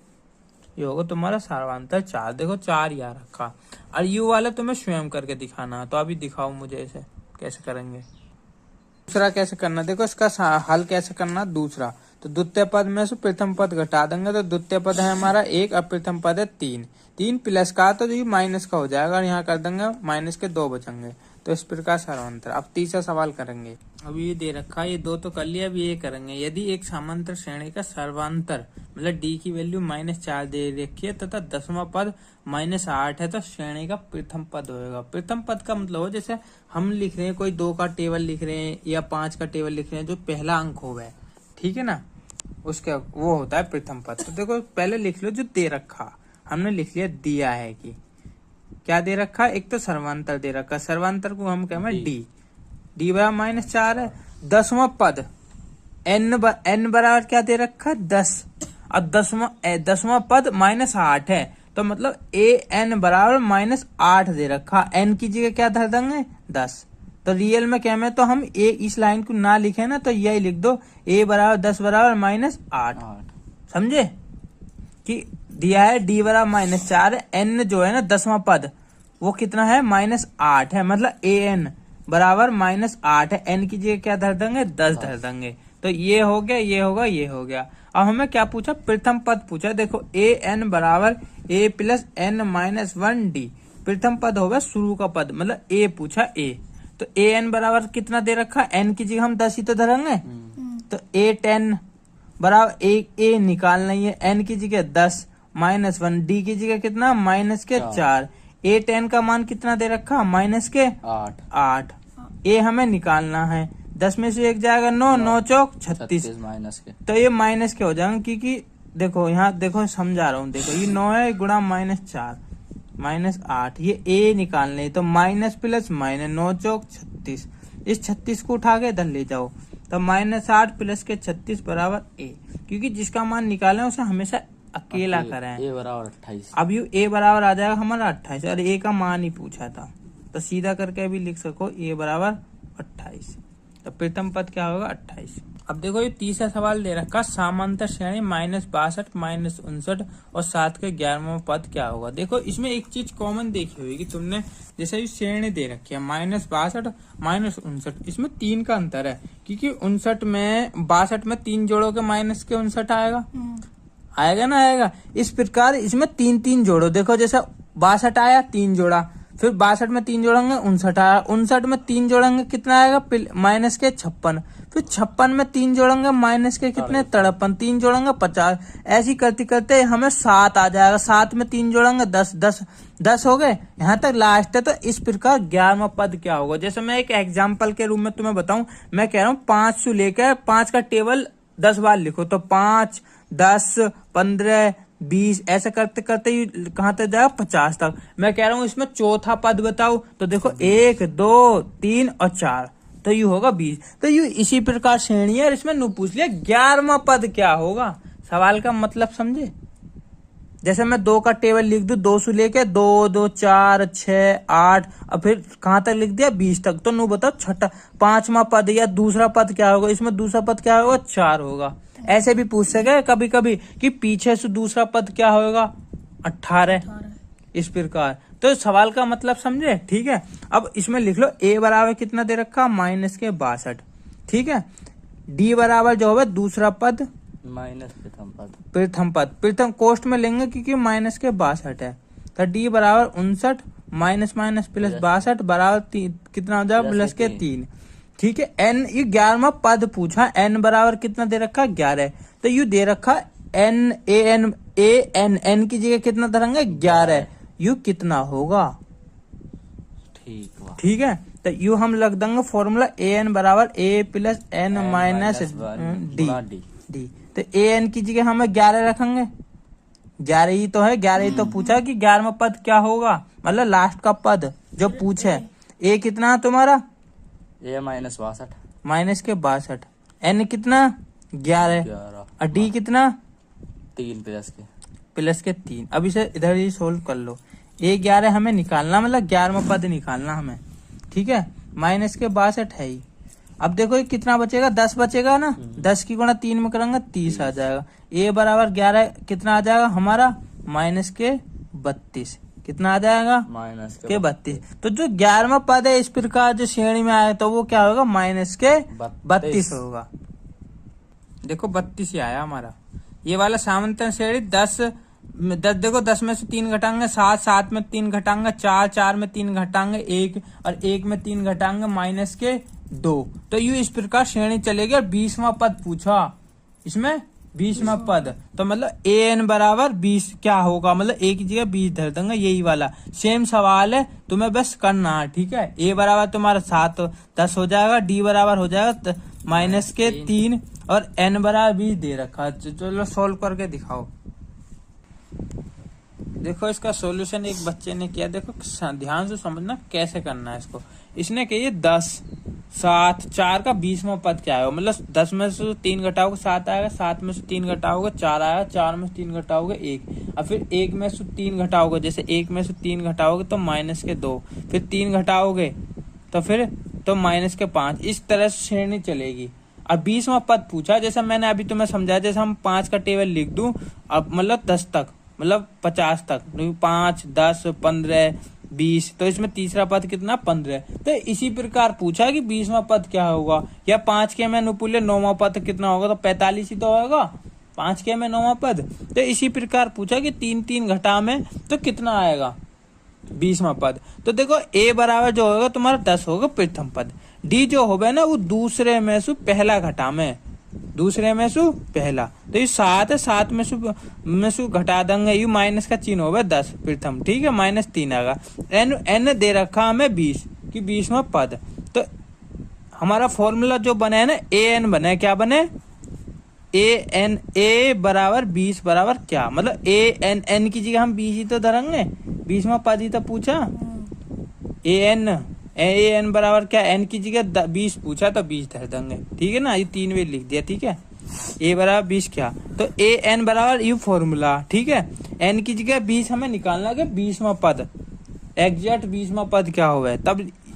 ये होगा तुम्हारा सावांतर 4। देखो 4 यहाँ रखा, और यू वाला तुम्हें स्वयं करके दिखाना, तो अभी दिखाओ मुझे इसे कैसे करेंगे। दूसरा कैसे करना, देखो इसका हल कैसे करना। दूसरा तो द्वितीय पद में से प्रथम पद घटा देंगे, तो द्वितीय पद है हमारा 1 और प्रथम पद है 3 प्लस का, तो ये माइनस का हो जाएगा, और यहाँ कर देंगे माइनस के 2 बचेंगे। तो इस प्रकार सर्वांतर। अब तीसरा सवाल करेंगे। अब ये दे रखा है, ये 2 तो कर लिया, अब ये करेंगे। यदि एक समांतर श्रेणी का सर्वांतर मतलब डी की वैल्यू -4 दे रखी है तथा 10वां पद -8 है, तो श्रेणी का प्रथम पद होगा। प्रथम पद का मतलब हो, जैसे हम लिख रहे हैं कोई 2 का टेबल लिख रहे हैं या 5 का टेबल लिख रहे हैं, जो पहला अंक हो गया, ठीक है ना, उसका वो होता है प्रथम पद। तो देखो पहले लिख लो जो दे रखा, हमने लिख लिया दिया है कि क्या दे रखा, एक तो सर्वांतर दे रखा, सर्वांतर को हम कहें डी बराबर -4 है। 10वां पद एन बराबर क्या दे रखा 10, अब 10वां पद -8 है, तो मतलब ए एन बराबर -8 दे रखा, एन की जगह क्या धर देंगे 10। तो रियल में क्या में, तो हम ए इस लाइन को ना लिखे ना, तो यही लिख दो ए बराबर 10 बराबर -8। समझे कि दिया है डी बराबर -4, एन जो है ना 10वां पद वो कितना है -8 है, मतलब ए एन बराबर -8 है, एन की जगह क्या धर देंगे 10 धर देंगे। तो ये हो गया, ये होगा, ये हो गया। अब हमें क्या पूछा, प्रथम पद पूछा। देखो ए एन बराबर ए प्लस एन -1 डी, प्रथम पद होगा शुरू का पद, मतलब ए पूछा ए। तो ए एन बराबर कितना दे रखा, एन की जगह हम 10 ही तो धरेंगे, तो ए 10 बराबर ए निकालना ही है, एन की जगह 10 -1, डी की जगह कितना -4, ए 10 का मान कितना दे रखा, माइनस के 8। ए हमें निकालना है, 10 में से 1 जाएगा 9, 9 चौक 36 माइनस के। तो ये माइनस के हो जाएंगे, क्योंकि देखो यहाँ देखो समझा रहा हूँ, देखो ये 9 है गुणा -4 -8, ये ए निकालने, तो माइनस प्लस माइनस 9 चौक 36, इस 36 को उठा के इधर ले जाओ, तो -8 प्लस के 36 बराबर ए, क्योंकि जिसका मान निकाले उसे हमेशा अकेला करें। ए बराबर 28। अब यू ए बराबर आ जाएगा हमारा 28, और ए का मान ही पूछा था, तो सीधा करके भी लिख सको ए बराबर 28। तो प्रथम पद क्या होगा, 28। अब देखो ये तीसरा सवाल दे रखा, समांतर श्रेणी -62 -59 और 7 के 11वां पद क्या होगा। देखो इसमें एक चीज कॉमन देखी हुई कि तुमने, जैसे ये श्रेणी दे रखी है -62 -59, इसमें 3 का अंतर है, क्योंकि 62 में 3 जोड़ों के माइनस के 59 आएगा, आएगा ना आएगा। इस प्रकार इसमें 3 जोड़ो, देखो जैसे 62 आया 3 जोड़ा, फिर 62 में 3 जोड़ेंगे 59 आया, 59 में 3 जोड़ेंगे कितना आएगा, माइनस के 56, फिर 56 में 3 जोड़ेंगे माइनस के कितने 53, 3 जोड़ेंगे 50, ऐसी करते करते हमें 7 आ जाएगा, 7 में 3 जोड़ेंगे 10 हो गए, यहाँ तक लास्ट है। तो इस प्रकार 11वां पद क्या होगा। जैसे मैं एक एग्जाम्पल के रूप में तुम्हें बताऊं, मैं कह रहा हूँ 5 से लेकर 5 का टेबल 10 बार लिखो, तो 5 10 15 20 ऐसे करते करते कहाँ तक जाएगा 50 तक। मैं कह रहा हूँ इसमें चौथा पद बताओ, तो देखो 1 2 3 और 4, तो यू होगा 20। तो यू इसी प्रकार श्रेणी है, और इसमें नु पूछ लिया 11वां पद क्या होगा। सवाल का मतलब समझे। जैसे मैं 2 का टेबल लिख दूं, 2 से लेके 2 2 4 6 8 और फिर कहाँ तक लिख दिया 20 तक, तो नु बताओ छठा 5वां पद या दूसरा पद क्या होगा। इसमें दूसरा पद क्या होगा, 4 होगा। ऐसे भी पूछ सके कभी कभी कि पीछे से दूसरा पद क्या होगा, 18। इस प्रकार तो सवाल का मतलब समझे, ठीक है। अब इसमें लिख लो ए बराबर कितना दे रखा, -62, ठीक है। डी बराबर जो है दूसरा पद माइनस प्रथम पद, प्रथम कोष्ट में लेंगे क्योंकि -62 है, तो डी बराबर 59 माइनस माइनस प्लस 62 बराबर कितना हो जाएगा, प्लस के 3, ठीक है। एन, ये 11वां पद पूछा, एन बराबर कितना दे रखा 11, तो यू दे रखा एन एन की जगह कितना धरेंगे 11, यू कितना होगा, ठीक है। तो यू हम लग देंगे फॉर्मूला ए एन बराबर A plus N minus D. तो ए एन की जगह हमें 11 रखेंगे, 11 ही तो है, 11 ही तो पूछा कि 11वां पद क्या होगा, मतलब लास्ट का पद जो पूछे। ए कितना है तुम्हारा, ए -62 माइनस के 62, एन कितना 11 और डी कितना 3 प्लस के 3। अब इसे इधर ही सोल्व कर लो, ए 11 हमें निकालना, मतलब 11वां पद निकालना हमें, ठीक है। माइनस के 62 है ही। अब देखो ये कितना बचेगा, 10 बचेगा ना, 10 की गुणा 3 में करेंगे 30 आ जाएगा। ए बराबर 11 कितना आ जाएगा हमारा, माइनस के 32, कितना आ जाएगा माइनस के 32। तो जो 11वां पद है इस प्रकार जो श्रेणी में आया, तो वो क्या होगा, माइनस के 32 होगा। देखो 32 ही आया हमारा। ये वाला समांतर श्रेणी 10 देखो 10 में से 3 घटाएंगे 7, 7 में 3 घटाएंगे 4, 4 में 3 घटाएंगे 1 और 1 में 3 घटाएंगे माइनस के 2। तो यू इस प्रकार श्रेणी चलेगी। और 20वां पद पूछा, इसमें 20वां पद, तो मतलब ए एन बराबर 20 क्या होगा, मतलब ए की जगह 20 धर देंगे, यही वाला सेम सवाल है, तुम्हें बस करना है, ठीक है। ए बराबर तुम्हारा 7 10 हो जाएगा, डी बराबर हो जाएगा माइनस के 3 और एन बराबर 20 दे रखा। चलो सोल्व करके दिखाओ। देखो इसका सॉल्यूशन एक बच्चे ने किया, देखो ध्यान से समझना कैसे करना है इसको। इसने कही 10 7 4 का 20वां पद क्या है, मतलब 10 में से 3 घटाओगे 7 आएगा, 7 में से 3 घटाओगे 4 आएगा, 4 में से 3 घटाओगे 1 और फिर 1 में से 3 घटाओगे, जैसे 1 में से 3 घटाओगे तो माइनस के 2, फिर 3 घटाओगे तो फिर तो माइनस के 5। इस तरह से श्रेणी चलेगी। और 20वां पद पूछा, जैसे मैंने अभी तुम्हें समझाया, जैसे हम 5 का टेबल लिख दूं अब मतलब 10 तक, मतलब 50 तक, 5 10 15 20, तो इसमें तीसरा पद कितना 15। तो इसी प्रकार पूछा कि 20वां पद क्या होगा, या 5 के में अनुपूल्य 9वां पद कितना होगा, तो 45 ही तो होगा 5 के में 9वां पद। तो इसी प्रकार पूछा कि 3 3 घटा में तो कितना आएगा 20वां पद। तो देखो ए बराबर जो होगा तुम्हारा 10 होगा प्रथम पद, डी जो होगा ना वो दूसरे में से पहला घटा में, दूसरे में से पहला, तो ये 7 है, 7 में से घटा देंगे, ये माइनस का चिन्ह होगा 10 प्रथम, ठीक है, -3 आएगा। एन दे रखा हमें 20 कि 20वां पद, तो हमारा फॉर्मूला जो बने है ना ए एन बने, क्या बने, ए बराबर 20 बराबर क्या, मतलब एन की जगह हम 20 ही तो धरेंगे, 20वां पद ही तो पूछा, ए एन बराबर क्या, एन की जगह 20 पूछा तो 20 धर देंगे, ठीक है ना, ये 3 वे लिख दिया, ठीक है, ए बराबर 20 क्या, तो ए एन बराबर यू फॉर्मूला, ठीक है, एन की जगह 20 हमें निकालना है, 20वां पद, एग्जैक्ट 20वां पद क्या हुआ है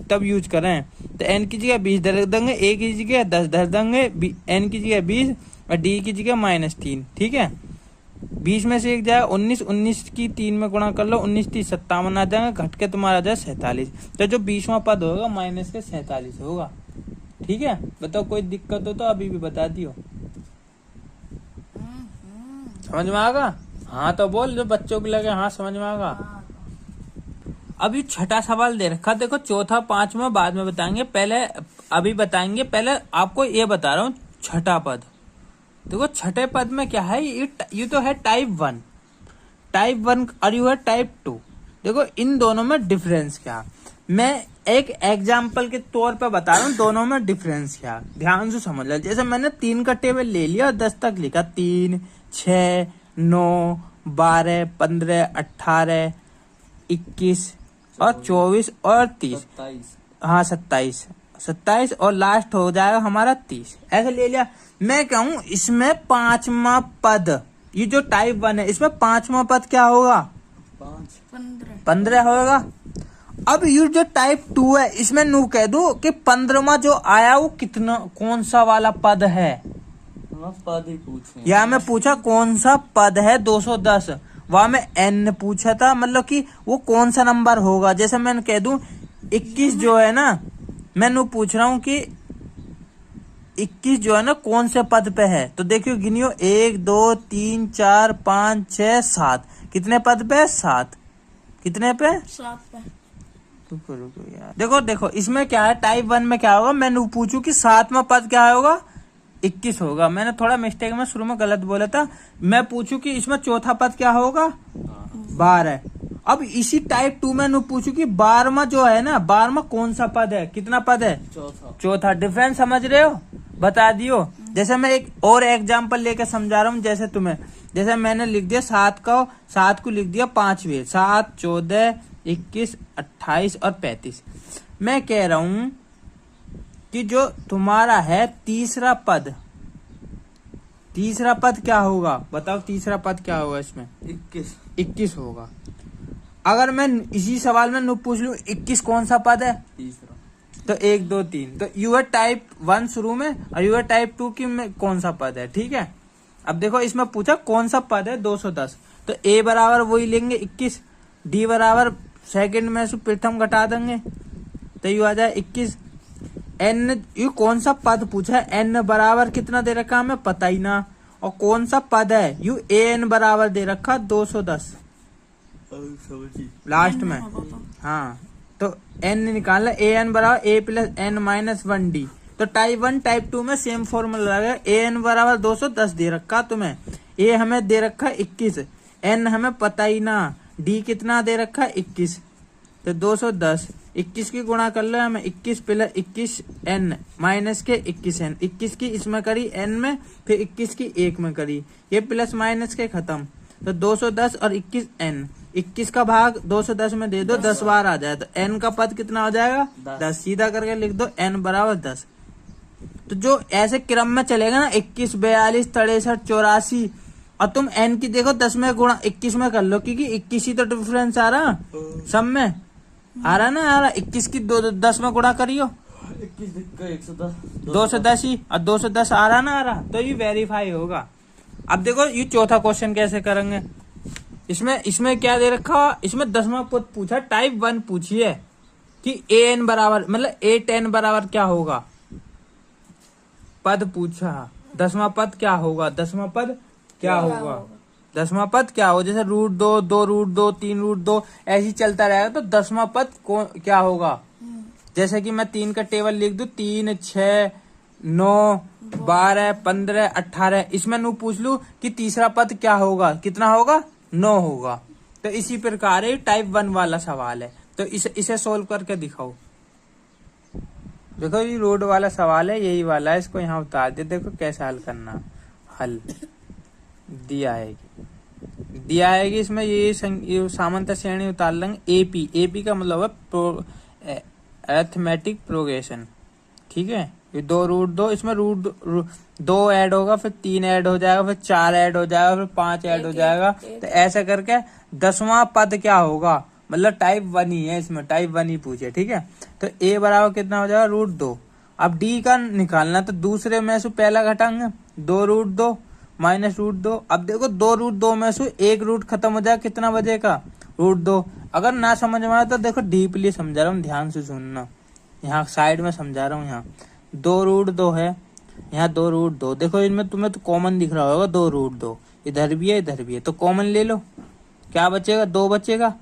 तब यूज करें, तो एन की जगह 20 धर देंगे, ए की जगह 10 धर देंगे, एन की जगह 20 और डी की जगह -3, ठीक है, 20 में से एक जाए 19, 19 की 3 में गुणा कर लो, 19 30 57 आ जाएगा, घट के तुम्हारा आ जाए 47, तो जो 20वां पद होगा -47 होगा, ठीक है। बताओ कोई दिक्कत हो तो अभी भी बता दियो, समझ में आगा, हाँ तो बोल, जो बच्चों को लगे हाँ समझ में आगा। अब ये छठा सवाल दे रखा, देखो चौथा पांचवा बाद में बताएंगे, पहले अभी बताएंगे, पहले आपको ये बता रहा हूँ छठा पद। देखो छठे पद में क्या है, ये तो है टाइप 1 और यू है टाइप 2। देखो इन दोनों में डिफरेंस क्या, मैं एक एग्जाम्पल के तौर पे बता रहा हूँ दोनों में डिफरेंस क्या, ध्यान से समझ लो। जैसे मैंने 3 का टेबल ले लिया और 10 तक लिखा, 3 6 9 12 15 18 21 और 24 और 30, 27, हाँ 27 और लास्ट हो जाएगा हमारा 30, ऐसे ले लिया। मैं कहूँ इसमें 5वां पद, ये जो टाइप 1 है इसमें 5वां पद क्या होगा, 15 होगा। अब ये जो टाइप 2 है इसमें नू कह दो कि 15वां जो आया वो कितना, कौन सा वाला पद है, पद ही पूछे, या मैं पूछा कौन सा पद है 210, वहां में एन पूछा था, मतलब कि वो कौन सा नंबर होगा। जैसे मैं कह दूं 21 जो है ना, मैं नू पूछ रहा हूँ कि 21 जो है ना कौन से पद पे है, तो देखियो गिनियो 1 2 3 4 5 6 7, कितने पद पे है, 7, कितने पे, 7 पे। रुको यार, देखो इसमें क्या है, टाइप 1 में क्या होगा, मैं पूछू कि 7वां पद क्या होगा, 21 होगा। मैंने थोड़ा मिस्टेक में शुरू में गलत बोला था, मैं पूछू कि इसमें चौथा पद क्या होगा, 12। अब इसी टाइप 2 में मैं पूछू कि 12वां जो है ना, 12वां कौन सा पद है, कितना पद है, चौथा। डिफरेंस समझ रहे हो, बता दियो। जैसे मैं एक और एग्जांपल लेके समझा रहा हूँ, जैसे तुम्हें, जैसे मैंने लिख दिया 7 को लिख दिया 5 वे, 7 14 21 28 और 35। मैं कह रहा हूँ कि जो तुम्हारा है तीसरा पद क्या होगा, बताओ तीसरा पद क्या होगा, इसमें 21 होगा। अगर मैं इसी सवाल में पूछ लूं 21 कौन सा पद है, तीसरा, तो 1 2 3, तो यू है टाइप 1 शुरू में और यू है टाइप 2 की में कौन सा पद है, ठीक है। अब देखो इसमें पूछा कौन सा पद है 210, तो ए बराबर वही लेंगे 21, डी बराबर सेकंड में से प्रथम घटा देंगे, तो यू आ जाए 21। एन, यू कौन सा पद पूछा है, एन बराबर कितना दे रखा हमें पता ही ना, और कौन सा पद है, यू ए एन बराबर दे रखा 210 लास्ट में, हाँ, तो एन निकालना, ए एन बराबर A plus N minus 1 D. तो टाइप 1 टाइप 2 में सेम फॉर्मूला लगेगा, ए एन बराबर 210 दे रखा तुम्हें, ए हमें दे रखा 21, एन हमें पता ही ना, डी कितना दे रखा 21, तो 210, 21 की गुणा कर लो हमें, 21 प्लस 21 एन माइनस के 21 एन, 21 की इसमें करी एन में, फिर 21 की 1 में करी, ये प्लस माइनस के खत्म, तो 210 और 21 एन, 21 का भाग 210 में दे दो, 10 बार आ जाए, तो एन का पद कितना हो जाएगा, 10, सीधा करके लिख दो एन बराबर 10। तो जो ऐसे क्रम में चलेगा ना 21 42 63 84, और तुम एन की देखो 10 में गुणा 21 में कर लो, क्योंकि 21 ही तो डिफरेंस आ रहा सब में, आ रहा ना, आ रहा 21 की 10 में गुणा करियो, 21 210 ही, और 210 आ रहा ना, आ रहा, तो ये वेरीफाई होगा। अब देखो ये चौथा क्वेश्चन कैसे करेंगे, इसमें क्या दे रखा, इसमें 10वां पद पूछा, टाइप 1 पूछी है कि ए एन बराबर, मतलब ए 10 बराबर क्या होगा, पद पूछा, 10वां पद क्या होगा, 10वां पद क्या होगा, 10वां पद क्या हो, जैसे √2 2 √2 3 √2 ऐसे ही चलता रहेगा, तो 10वां पद क्या होगा, जैसे कि मैं 3 का टेबल लिख दूं, 3 6 9 12, 15, 18, इसमें नू पूछ लू कि तीसरा पद क्या होगा, कितना होगा, 9 होगा। तो इसी प्रकार ये टाइप 1 वाला सवाल है। तो इसे सोल्व करके दिखाओ। देखो ये रोड वाला सवाल है, यही वाला है, इसको यहाँ उतार दे। देखो कैसे हल करना। हल दिया है कि इसमें ये सामान्य श्रेणी उतार लेंगे। एपी का मतलब है अरिथमेटिक प्रोग्रेशन। ठीक है, ये 2√2, इसमें दो ऐड होगा, फिर 3 ऐड हो जाएगा, फिर 4 ऐड हो जाएगा, फिर 5 ऐड हो जाएगा। तो ऐसा करके 10वां पद क्या होगा, मतलब टाइप 1 ही है, इसमें टाइप 1 ही पूछे। ठीक है, तो ए बराबर कितना हो जाएगा, √2। अब डी का निकालना, तो दूसरे में से पहला घटाएंगे, 2√2 माइनस √2। अब देखो 2√2 में से एक रूट खत्म हो जाए, कितना बचेगा, √2। अगर ना समझ में आए तो देखो डीपली समझा रहा हूँ, ध्यान से सुनना। यहाँ साइड में समझा रहा हूँ। यहाँ 2√2 है, यहाँ 2√2। देखो इनमें तुम्हें तो कॉमन दिख रहा होगा, 2√2 इधर भी है इधर भी है, तो कॉमन ले लो। क्या बचेगा, 2 बचेगा,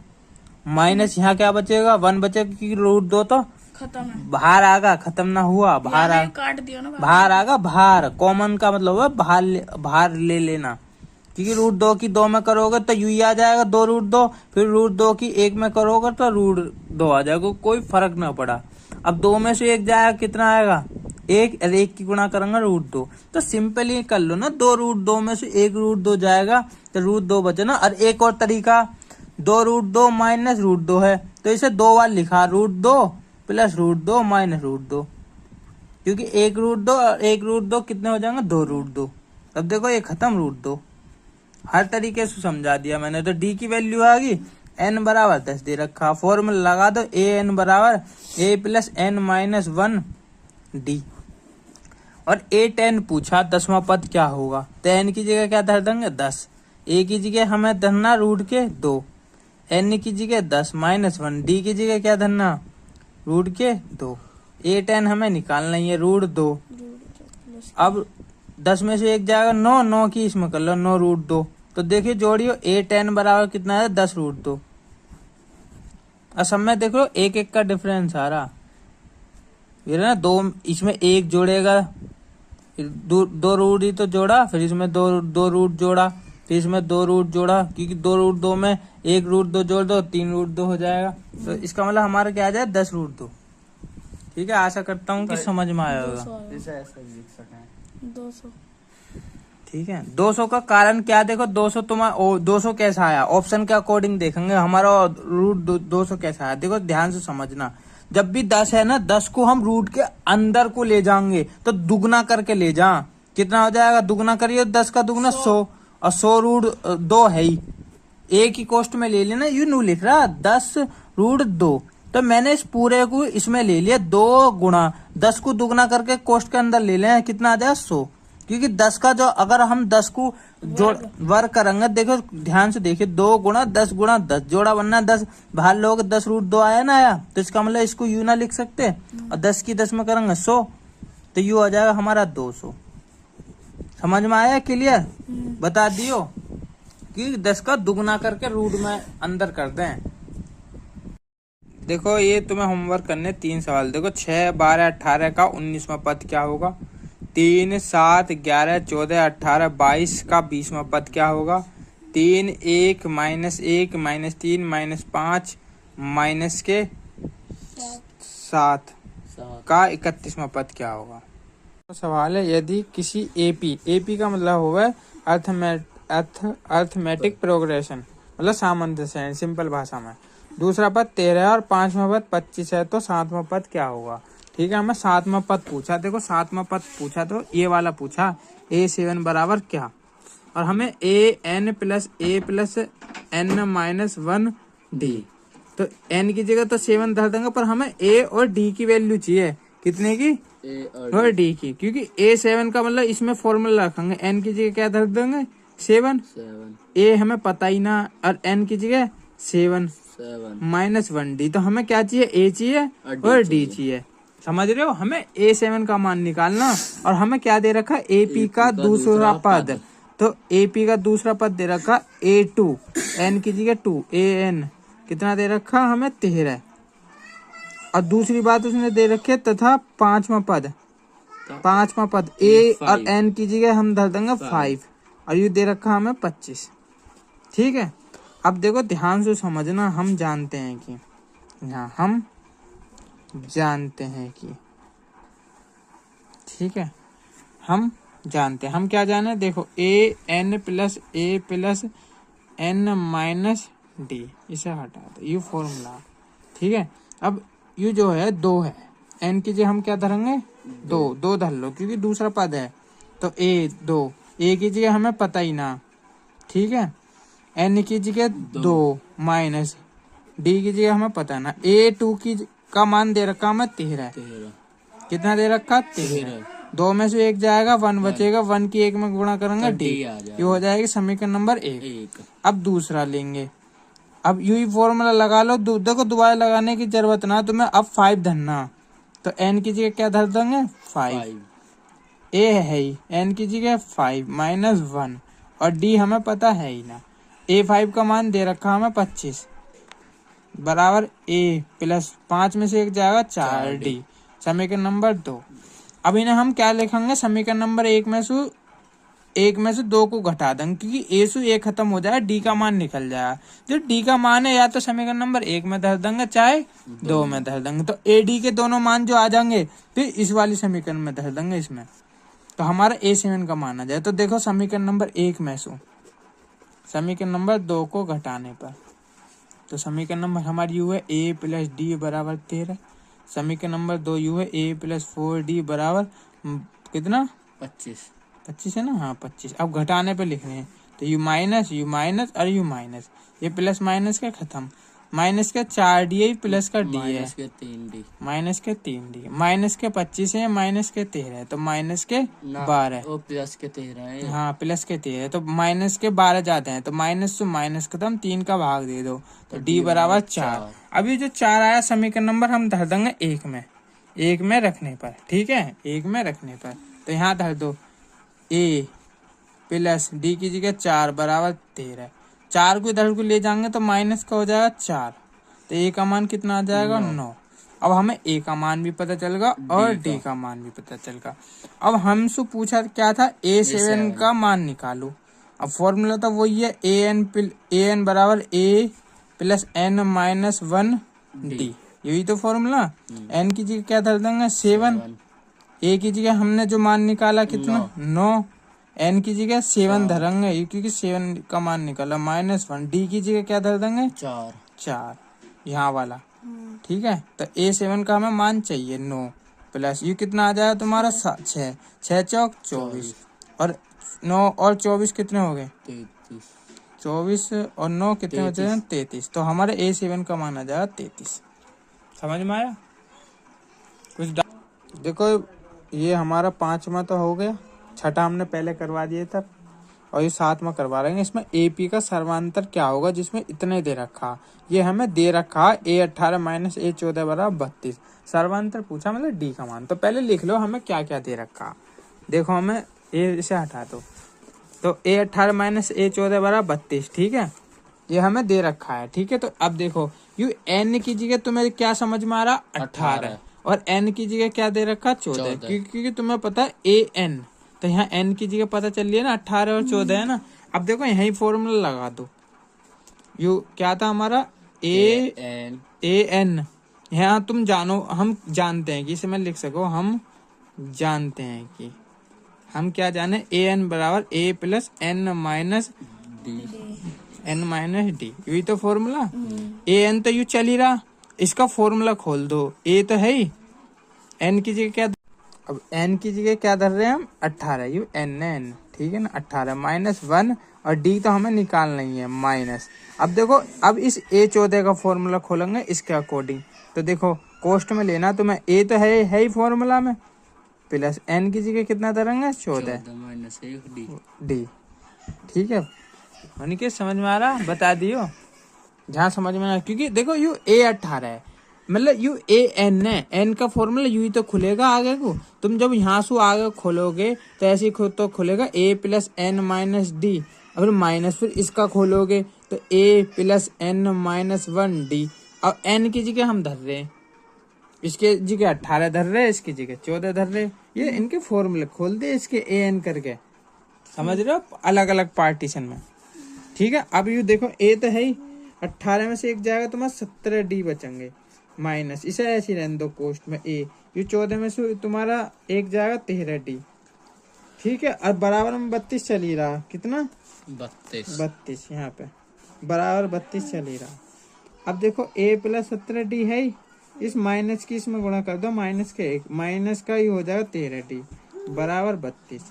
माइनस यहाँ क्या बचेगा, 1 बचेगा, क्योंकि √2 तो खत्म है, बाहर आगा, खत्म ना हुआ, बाहर आ काट दिया ना बाहर आगा, बाहर। कॉमन का मतलब है बाहर ले लेना, क्योंकि √2 की 2 में करोगे तो यू ही आ जाएगा 2√2, फिर √2 की 1 में करोगे तो √2 आ जाएगा, कोई फर्क ना पड़ा। अब 2 में से 1 जाएगा, कितना आएगा, 1, और 1 की गुणा करेंगे √2। तो सिंपल ही कर लो ना, 2√2 में से 1 √2 जाएगा तो √2 बचे ना। और एक और तरीका, 2√2 माइनस √2 है, तो इसे 2 बार लिखा, √2 प्लस √2 माइनस √2, क्योंकि 1 √2 और 1 √2 कितने हो जाएंगे, 2 √2। अब देखो ये खत्म, √2। हर तरीके से समझा दिया मैंने। तो डी की वैल्यू आ गई, n बराबर 10 दे रखा, फॉर्मूला लगा दो, an बराबर a plus n minus 1 D. और a10 पूछा 10वां पद क्या होगा, तो n की जगह क्या धर देंगे, 10। a की जगह हमें धरना √2, n की जगह 10 माइनस 1, डी की जगह क्या धरना, √2। a10 हमें निकालना ही है, √2। अब 10 में से 1 जाएगा 9, 9 की इसमें कर लो, 9 √2। तो देखिए जोड़ियो, a10 बराबर कितना है, 10 √2। असम में देखो 1 का डिफरेंस आ रहा, ये ना 2, इसमें 1 जोड़ेगा, 2 रूट ही तो जोड़ा, फिर इसमें 2 रूट जोड़ा, फिर इसमें 2 रूट जोड़ा, क्योंकि 2√2 में 1 √2 जोड़ दो, 3 √2 हो जाएगा। तो इसका मतलब हमारा क्या आ जाए, 10 √2। ठीक है, आशा करता हूँ कि समझ में आया होगा। इसे ऐसा लिख सकें, 200। ठीक है, 200 का कारण क्या, देखो 200 तुम्हारा 200 कैसा आया, ऑप्शन के अकॉर्डिंग देखेंगे हमारा √200 कैसा आया। देखो ध्यान से समझना, जब भी 10 है ना, 10 को हम रूट के अंदर को ले जाएंगे तो दुगना करके ले जा, कितना हो जाएगा, दुगना करिए, 10 का दुगना 100, और 100 √2 है ही, एक ही कोष्ट में ले लेना। यू नू लिख रहा 10 √2, तो मैंने इस पूरे को इसमें ले लिया, 2 गुणा 10 को दुगना करके कोष्ट के अंदर ले लें, कितना आ जाए 100, क्योंकि 10 का जो, अगर हम 10 को जोड़ वर्ग करेंगे, देखो ध्यान से देखिए, 2 गुणा 10 गुणा 10 जोड़ा बनना 10, बाहर लोग 10 √2 आया ना आया, तो इसका मतलब इसको यू ना लिख सकते, और 10 की 10 में करेंगे 100, तो यू आ जाएगा हमारा 200। समझ में आया, क्लियर, बता दियो कि 10 का दुगना करके रूट में अंदर कर दें। देखो ये तुम्हें होमवर्क करने 3 सवाल। देखो 6, 12, 18 का 19वां पद क्या होगा, 3, 7, 11, 14, 18, 22 का 20वां पद क्या होगा, 3, 1, -1, -3, -5 माइनस के 7 का 31वां पद क्या होगा। तो सवाल है, यदि किसी एपी का मतलब होगा अर्थमेटिक प्रोग्रेशन, मतलब सामंजस्य श्रेणी, सिंपल भाषा में, दूसरा पद 13 है और 5वां पद 25 है, तो 7वां पद क्या होगा। ठीक है, हमें 7वां पद पूछा, देखो 7वां पद पूछा तो ये वाला पूछा, a7 बराबर क्या, और हमें an plus a plus n minus 1 d, तो n की जगह तो 7 धर देंगे, पर हमें a और d की वैल्यू चाहिए, कितने की, A और d की, क्योंकि a7 का मतलब इसमें फॉर्मूला रखेंगे, n की जगह क्या धर देंगे 7, a हमें पता ही ना, और n की जगह 7 माइनस 1 d, तो हमें क्या चाहिए, a चाहिए और d चाहिए। समझ रहे हो, हमें a7 का मान निकालना, और हमें क्या दे रखा, AP का दूसरा पद, तो AP का दूसरा पद दे रखा A2, n की जगह 2, an कितना दे रखा हमें 13, और दूसरी बात उसने दे रखी है तथा 5वां पद पांचवा पद ए और फाइव। एन की जगह हम धर देंगे 5 और यू दे रखा हमें 25। ठीक है, अब देखो ध्यान से समझना, हम जानते हैं कि यहाँ हम जानते हैं कि, ठीक है, हम जानते हैं, हम क्या जाने, देखो A N plus N minus D, इसे हटा दो, यू फॉर्मूला। ठीक है, अब यू जो है 2 है, एन की जगह हम क्या धरेंगे 2 धर लो क्योंकि दूसरा पद है, तो ए 2, ए की जगह हमें पता ही ना। ठीक है, एन की जगह 2 माइनस डी की जगह हमें पता ना। ए 2 का मान दे रखा हमें 13, 13, कितना दे रखा 13, 2 में से 1 जाएगा, 1 बचेगा, 1 की 1 में गुणा करेंगे डी, ये हो जाएगी समीकरण नंबर 1। अब दूसरा लेंगे, अब यू ही फॉर्मूला लगा लो, देखो दोबारा लगाने की जरूरत ना तुम्हें, अब 5 धरना, तो एन की जगह क्या धर देंगे 5, ए है ही, एन की जगह 5 माइनस 1 और डी हमें पता है ही ना। ए 5 का मान दे रखा हमें 25 बराबर ए प्लस 5 में से 1 जाएगा 4 डी, समीकरण नंबर 2। अब इन्हें हम क्या लिखेंगे, समीकरण नंबर 1 में से 2 को घटा देंगे क्योंकि ए से 1 खत्म हो जाए, डी का मान निकल जाएगा। जो डी का मान है या तो समीकरण नंबर 1 में धर देंगे चाहे 2 में धर देंगे, तो ए डी के दोनों मान जो आ जाएंगे फिर इस वाली समीकरण में धर देंगे इसमें, तो हमारा A7 का मान आ जाए। तो देखो समीकरण नंबर 1 में से समीकरण नंबर 2 को घटाने पर, तो समीकरण नंबर हमारी यू है ए प्लस डी बराबर 13, समीकरण नंबर 2 यू है ए प्लस 4D बराबर कितना 25 है ना, हाँ 25। अब घटाने पे लिख रहे हैं, तो यू माइनस और यू माइनस, ये प्लस माइनस का खत्म, माइनस का 4D प्लस का डी है, माइनस के 3D, माइनस के 25 है, माइनस के 13 है, तो माइनस के 12, प्लस के 13 है, हाँ प्लस के 13, तो माइनस के 12 जाते हैं, तो माइनस से माइनस खत्म, 3 का भाग दे दो, तो डी बराबर 4। अभी जो 4 आया समीकरण नंबर हम धर देंगे 1 में रखने पर, ठीक है, 1 में रखने पर, तो यहाँ धर दो ए प्लस डी की जगह 4 बराबर 13, 4 को इधर को ले जाएंगे तो माइनस का हो जाएगा 4, तो ए का मान कितना आ जाएगा 9। अब हमें ए का मान भी पता चलेगा और डी का मान भी पता चलेगा। अब हमसे पूछा क्या था, A7 का मान निकालो। अब फॉर्मूला तो वही है, ए एन बराबर A plus N minus 1 D, यही तो फॉर्मूला। एन की जगह क्या धर देंगे 7, ए की जगह हमने जो मान निकाला कितना 9, एन की जगह 7 धरेंगे क्योंकि 7 का मान निकाला -1, डी की जगह क्या धर देंगे 4 यहाँ वाला। ठीक है, तो A7 का हमें मान चाहिए 9 प्लस यू कितना आ जाएगा तुम्हारा 6, 6 चौक 24 और 9 और 24 कितने हो गए 24 और 9 कितने हो जाए 33, तो हमारे A7 का मान आ जाएगा 33। समझ में आया कुछ? देखो ये हमारा 5वां तो हो गया, 6ठा हमने पहले करवा दिया था और ये 7वां करवा रहे हैं। इसमें AP का सर्वांतर क्या होगा जिसमें इतने दे रखा, ये हमें दे रखा A18 माइनस A14 बराबर 32, सर्वांतर पूछा मतलब D का मान। तो पहले लिख लो हमें क्या क्या दे रखा, देखो हमें इसे हटा दो, तो A18 माइनस A14 बराबर 32, ठीक है, ये हमें दे रखा है। ठीक है, तो अब देखो यू n की जगह तुम्हें क्या समझ में आ रहा 18 और n की जगह क्या दे रखा 14, क्योंकि तुम्हें पता है AN, तो यहाँ n की जगह पता चल रही है ना 18 और 14 है ना। अब देखो यही फॉर्मूला लगा दो, यू क्या था हमारा AN, यहाँ तुम जानो, हम जानते हैं कि इसे मैं लिख सको, हम जानते हैं कि हम क्या जाने AN बराबर A plus N minus D, यही तो फॉर्मूला। AN तो यू चल ही रहा, इसका फॉर्मूला खोल दो, A तो है ही, n की जगह क्या, अब n की जगह क्या धर रहे हैं हम 18, यू n, ठीक है ना, 18 -1 और d तो हमें निकालना ही है माइनस। अब देखो अब इस A14 का फॉर्मूला खोलेंगे इसके अकॉर्डिंग, तो देखो कोष्ट में लेना तो मैं A तो है ही फॉर्मूला में, प्लस n की जगह कितना धरेंगे 14 माइनस 1 डी। ठीक है, के समझ में आ रहा, बता दियो जहाँ समझ में आ, क्योंकि देखो यू A18 है मतलब यू AN है, n का फॉर्मूला यू ही तो खुलेगा आगे को, तुम जब यहाँ से आगे खोलोगे तो ऐसे ही तो खुलेगा A plus N minus D, अगर माइनस फिर इसका खोलोगे तो A plus N minus 1 D, और n की जगह हम धर रहे हैं इसके जगह 18 धर रहे, इसकी जगह 14 धर रहे। ये इनके फॉर्मूले खोल दे इसके an करके, समझ रहे हो, अलग अलग पार्टीशन में। ठीक है, अब यू देखो a तो है ही, 18 में से एक जाएगा तुम्हारा 17d बचेंगे माइनस, इसे ऐसे ही रहने दो कोष्ट में a। ये 14 में से तुम्हारा एक जाएगा 13d। ठीक है, और बराबर में 32 चल ही रहा, कितना 32 यहाँ पे बराबर 32 चल ही रहा। अब देखो a प्लस 17d है ही, इस माइनस की इसमें गुणा कर दो, माइनस के एक, माइनस का ही हो जाएगा 13d बराबर 32,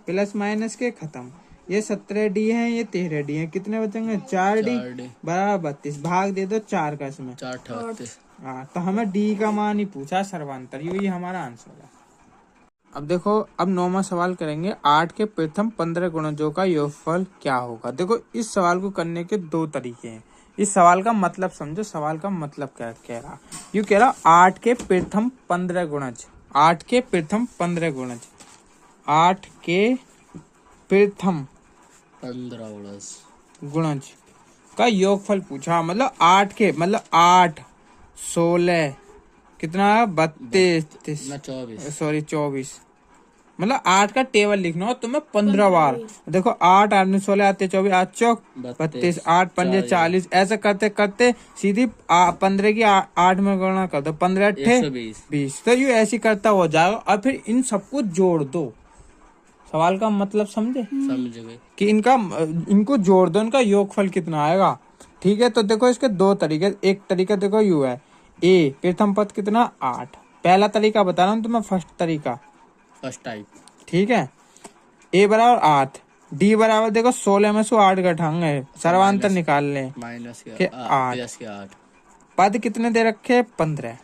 प्लस माइनस के खत्म। ये 17d है, ये 13d है, कितने बचेंगे 4d बराबर 32, भाग दे दो 4 का इसमें 4 हाँ, तो हमें d का मान ही पूछा सर्वांतर, यही हमारा आंसर है। अब देखो, अब 9वां सवाल करेंगे, 8 के प्रथम 15 गुणजों का योगफल क्या होगा। देखो इस सवाल को करने के 2 तरीके हैं। इस सवाल का मतलब समझो, सवाल का मतलब क्या कह रहा, यू कह रहा 8 के प्रथम 15 गुणज, 8 के प्रथम 15 गुणज, 8 के प्रथम 15 गुणज का योगफल पूछा। मतलब 8 के, मतलब 8 16 कितना 32 ना 24 सॉरी 24, मतलब 8 का टेबल लिखना हो तुम्हें 15 बार। देखो 8 8 में 16 आते 24, 8 चौक 32, 8 पंजे 40, ऐसे करते करते सीधी 15 की 8 में गणना कर दो, 15 अट्ठे 20, तो ये ऐसे करता हो जाएगा। और फिर इन सबको जोड़ दो। सवाल का मतलब समझे, समझ गए कि इनको जोड़ दो, इनका योगफल कितना आएगा। ठीक है, तो देखो इसके 2 तरीके, एक तरीका देखो यू है, ए प्रथम पद कितना 8, पहला तरीका बता रहा हूँ तुम्हें, फर्स्ट तरीका, फर्स्ट टाइप। ठीक है, ए बराबर 8, डी बराबर देखो 16 में से 8 घटाएंगे, सर्वांतर निकाल लें माइनस के 8, पद कितने दे रखे 15,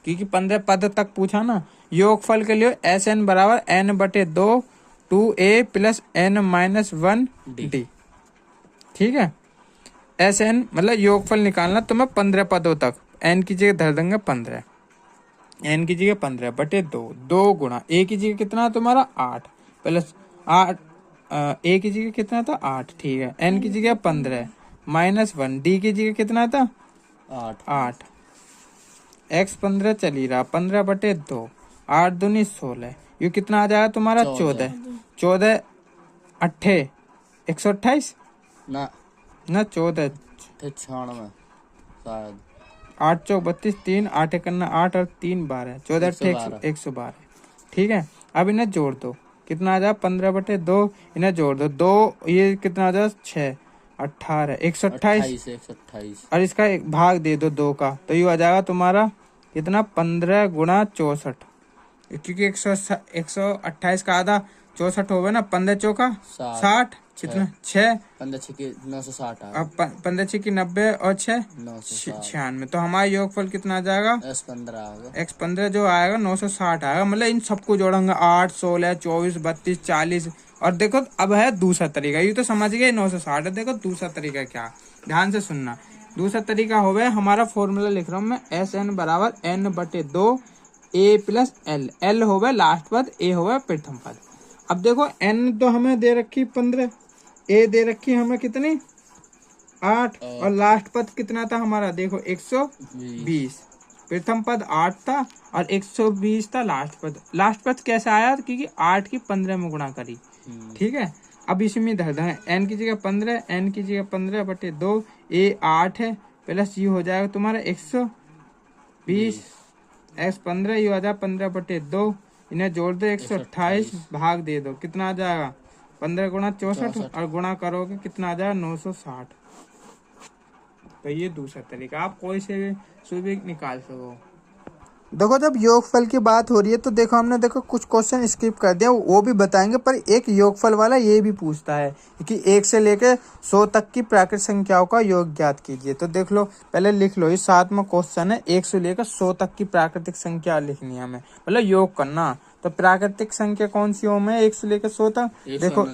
क्योंकि 15 पद तक पूछा ना। योगफल के लिए एस एन बराबर n बटे 2 2a plus n minus 1 D. ठीक है, एस एन मतलब योगफल निकालना तुम्हें 15 पदों तक, n की जगह धर देंगे 15, n की जगह 15 बटे 2, 2 गुणा a की जगह कितना तुम्हारा 8 प्लस 8, a की जगह कितना था 8, ठीक है, n की जगह 15 माइनस 1, d की जगह कितना था 8, x 15 चल ही रहा, 15 बटे 2, 8 दूनी 16, ये कितना आ जाएगा तुम्हारा 14, 14 अट्ठे 128 ना 14 96 शायद, 8 चौक 32, 3 8 एकन्ना 8 और 3 12, 14 अट्ठे 112। ठीक है, अब इन्हें जोड़ दो, कितना आ जाए 15 बटे 2, इन्हें जोड़ दो 2, ये कितना आ जाए 6 18 128 और इसका एक भाग दे दो 2 का, तो ये आ जाएगा तुम्हारा कितना 15 गुणा 64, क्योंकि 128 का आधा 64 होगा ना, 15 चौका 60, कितना 6 15 6 960, अब 15 6 की 90 और 6 96, तो हमारा योगफल कितना आ जाएगा x 15 जो आएगा 960 आएगा। मतलब इन सबको जोड़ेंगे 8 16 24 32 40, और देखो अब है दूसरा तरीका, ये तो समझ गए 960 है। देखो दूसरा तरीका क्या, ध्यान से सुनना। दूसरा तरीका हो गया, हमारा फॉर्मूला लिख रहा हूँ मैं, एस एन बराबर n बटे 2 a प्लस एल, एल हो गया लास्ट पद, ए हो गया प्रथम पद। अब देखो n तो हमें दे रखी 15, ए दे रखी हमें कितनी 8, और लास्ट पद कितना था हमारा देखो 120, प्रथम पद 8 था और 120 था लास्ट पद। लास्ट पद कैसे आया, क्योंकि 8 की 15 में गुणा करी। ठीक है, अब इसमें धर दें n की जगह 15, n की जगह 15 बटे 2, ए 8 है प्लस ये हो जाएगा तुम्हारा 120, x 15 ये हो जाएगा 15 बटे 2, इन्हें जोड़ दो 128, भाग दे दो, कितना आ जाएगा 15 गुणा 64, और गुणा करोगे कितना आ जाएगा 960। तो ये दूसरा तरीका, आप कोई से भी निकाल सको। देखो जब योगफल की बात हो रही है तो देखो हमने देखो कुछ क्वेश्चन स्किप कर दिया, वो भी बताएंगे, पर एक योगफल वाला ये भी पूछता है कि 1 से लेकर 100 तक की प्राकृतिक संख्याओं का योग ज्ञात कीजिए। तो देख लो, पहले लिख लो, ये 7वां क्वेश्चन है, 1 से लेकर 100 तक की प्राकृतिक संख्या लिखनी है हमें, मतलब योग करना। तो प्राकृतिक संख्या कौन सी हो हमें 1 से लेकर 100 तक, देखो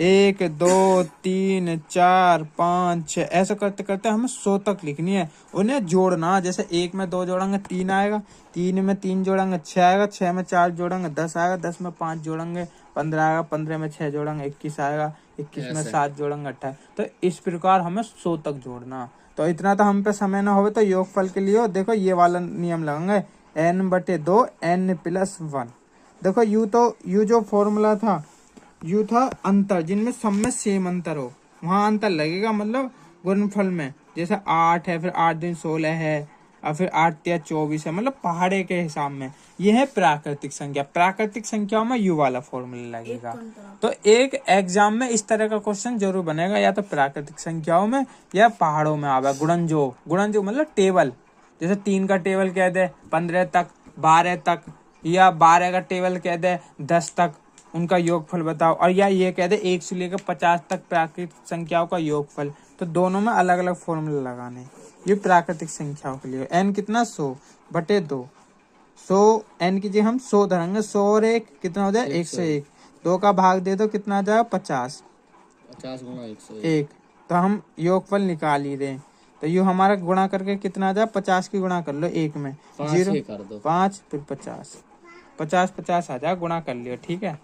1 2 3 4 5 6, ऐसा करते करते हमें 100 तक लिखनी है। उन्हें जोड़ना, जैसे 1 में 2 जोड़ेंगे 3 आएगा, 3 में 3 जोड़ेंगे 6 आएगा, 6 में 4 जोड़ेंगे 10 आएगा, 10 में 5 जोड़ेंगे 15 आएगा, 15 में 6 जोड़ेंगे 21 आएगा, 21 में 7 जोड़ेंगे 28। तो इस प्रकार हमें 100 तक जोड़ना। तो इतना तो हम पे समय ना हो तो योगफल के लिए देखो ये वाला नियम लगाएंगे, n/2 n+1। देखो यू जो फॉर्मूला था यू था अंतर, जिनमें सब में सेम अंतर हो वहां अंतर लगेगा, मतलब गुणनफल में। जैसे 8 है, फिर 8 दूनी 16 है, और फिर 8 तिया 24 है, मतलब पहाड़े के हिसाब में। ये है प्राकृतिक संख्या। प्राकृतिक संख्याओं में यू वाला फॉर्मूला लगेगा। तो एक एग्जाम में इस तरह का क्वेश्चन जरूर बनेगा, या तो प्राकृतिक संख्याओं में या पहाड़ों में आवे। गुणनजो मतलब टेबल, जैसे 3 का टेबल कह दे 15 तक, 12 तक, या 12 का टेबल कह दे 10 तक, उनका योगफल बताओ। और या ये कह दे 1 से लेकर 50 तक प्राकृतिक संख्याओं का योगफल। तो दोनों में अलग अलग फॉर्मूला लगाने। ये प्राकृतिक संख्याओं के लिए। n कितना 100/2। 100 n की जगह हम 100 धरेंगे। 100 और 1 कितना हो जाए 101। 2 का भाग दे दो कितना आ जाएगा 50। 50 गुना 101। तो हम योगफल निकाल ही रहे। तो यू हमारा गुणा करके कितना आ जाए 50 की गुणा कर लो 1 में 0 कर दो 5 फिर 50 50 आ जाए, गुणा कर लियो। ठीक है।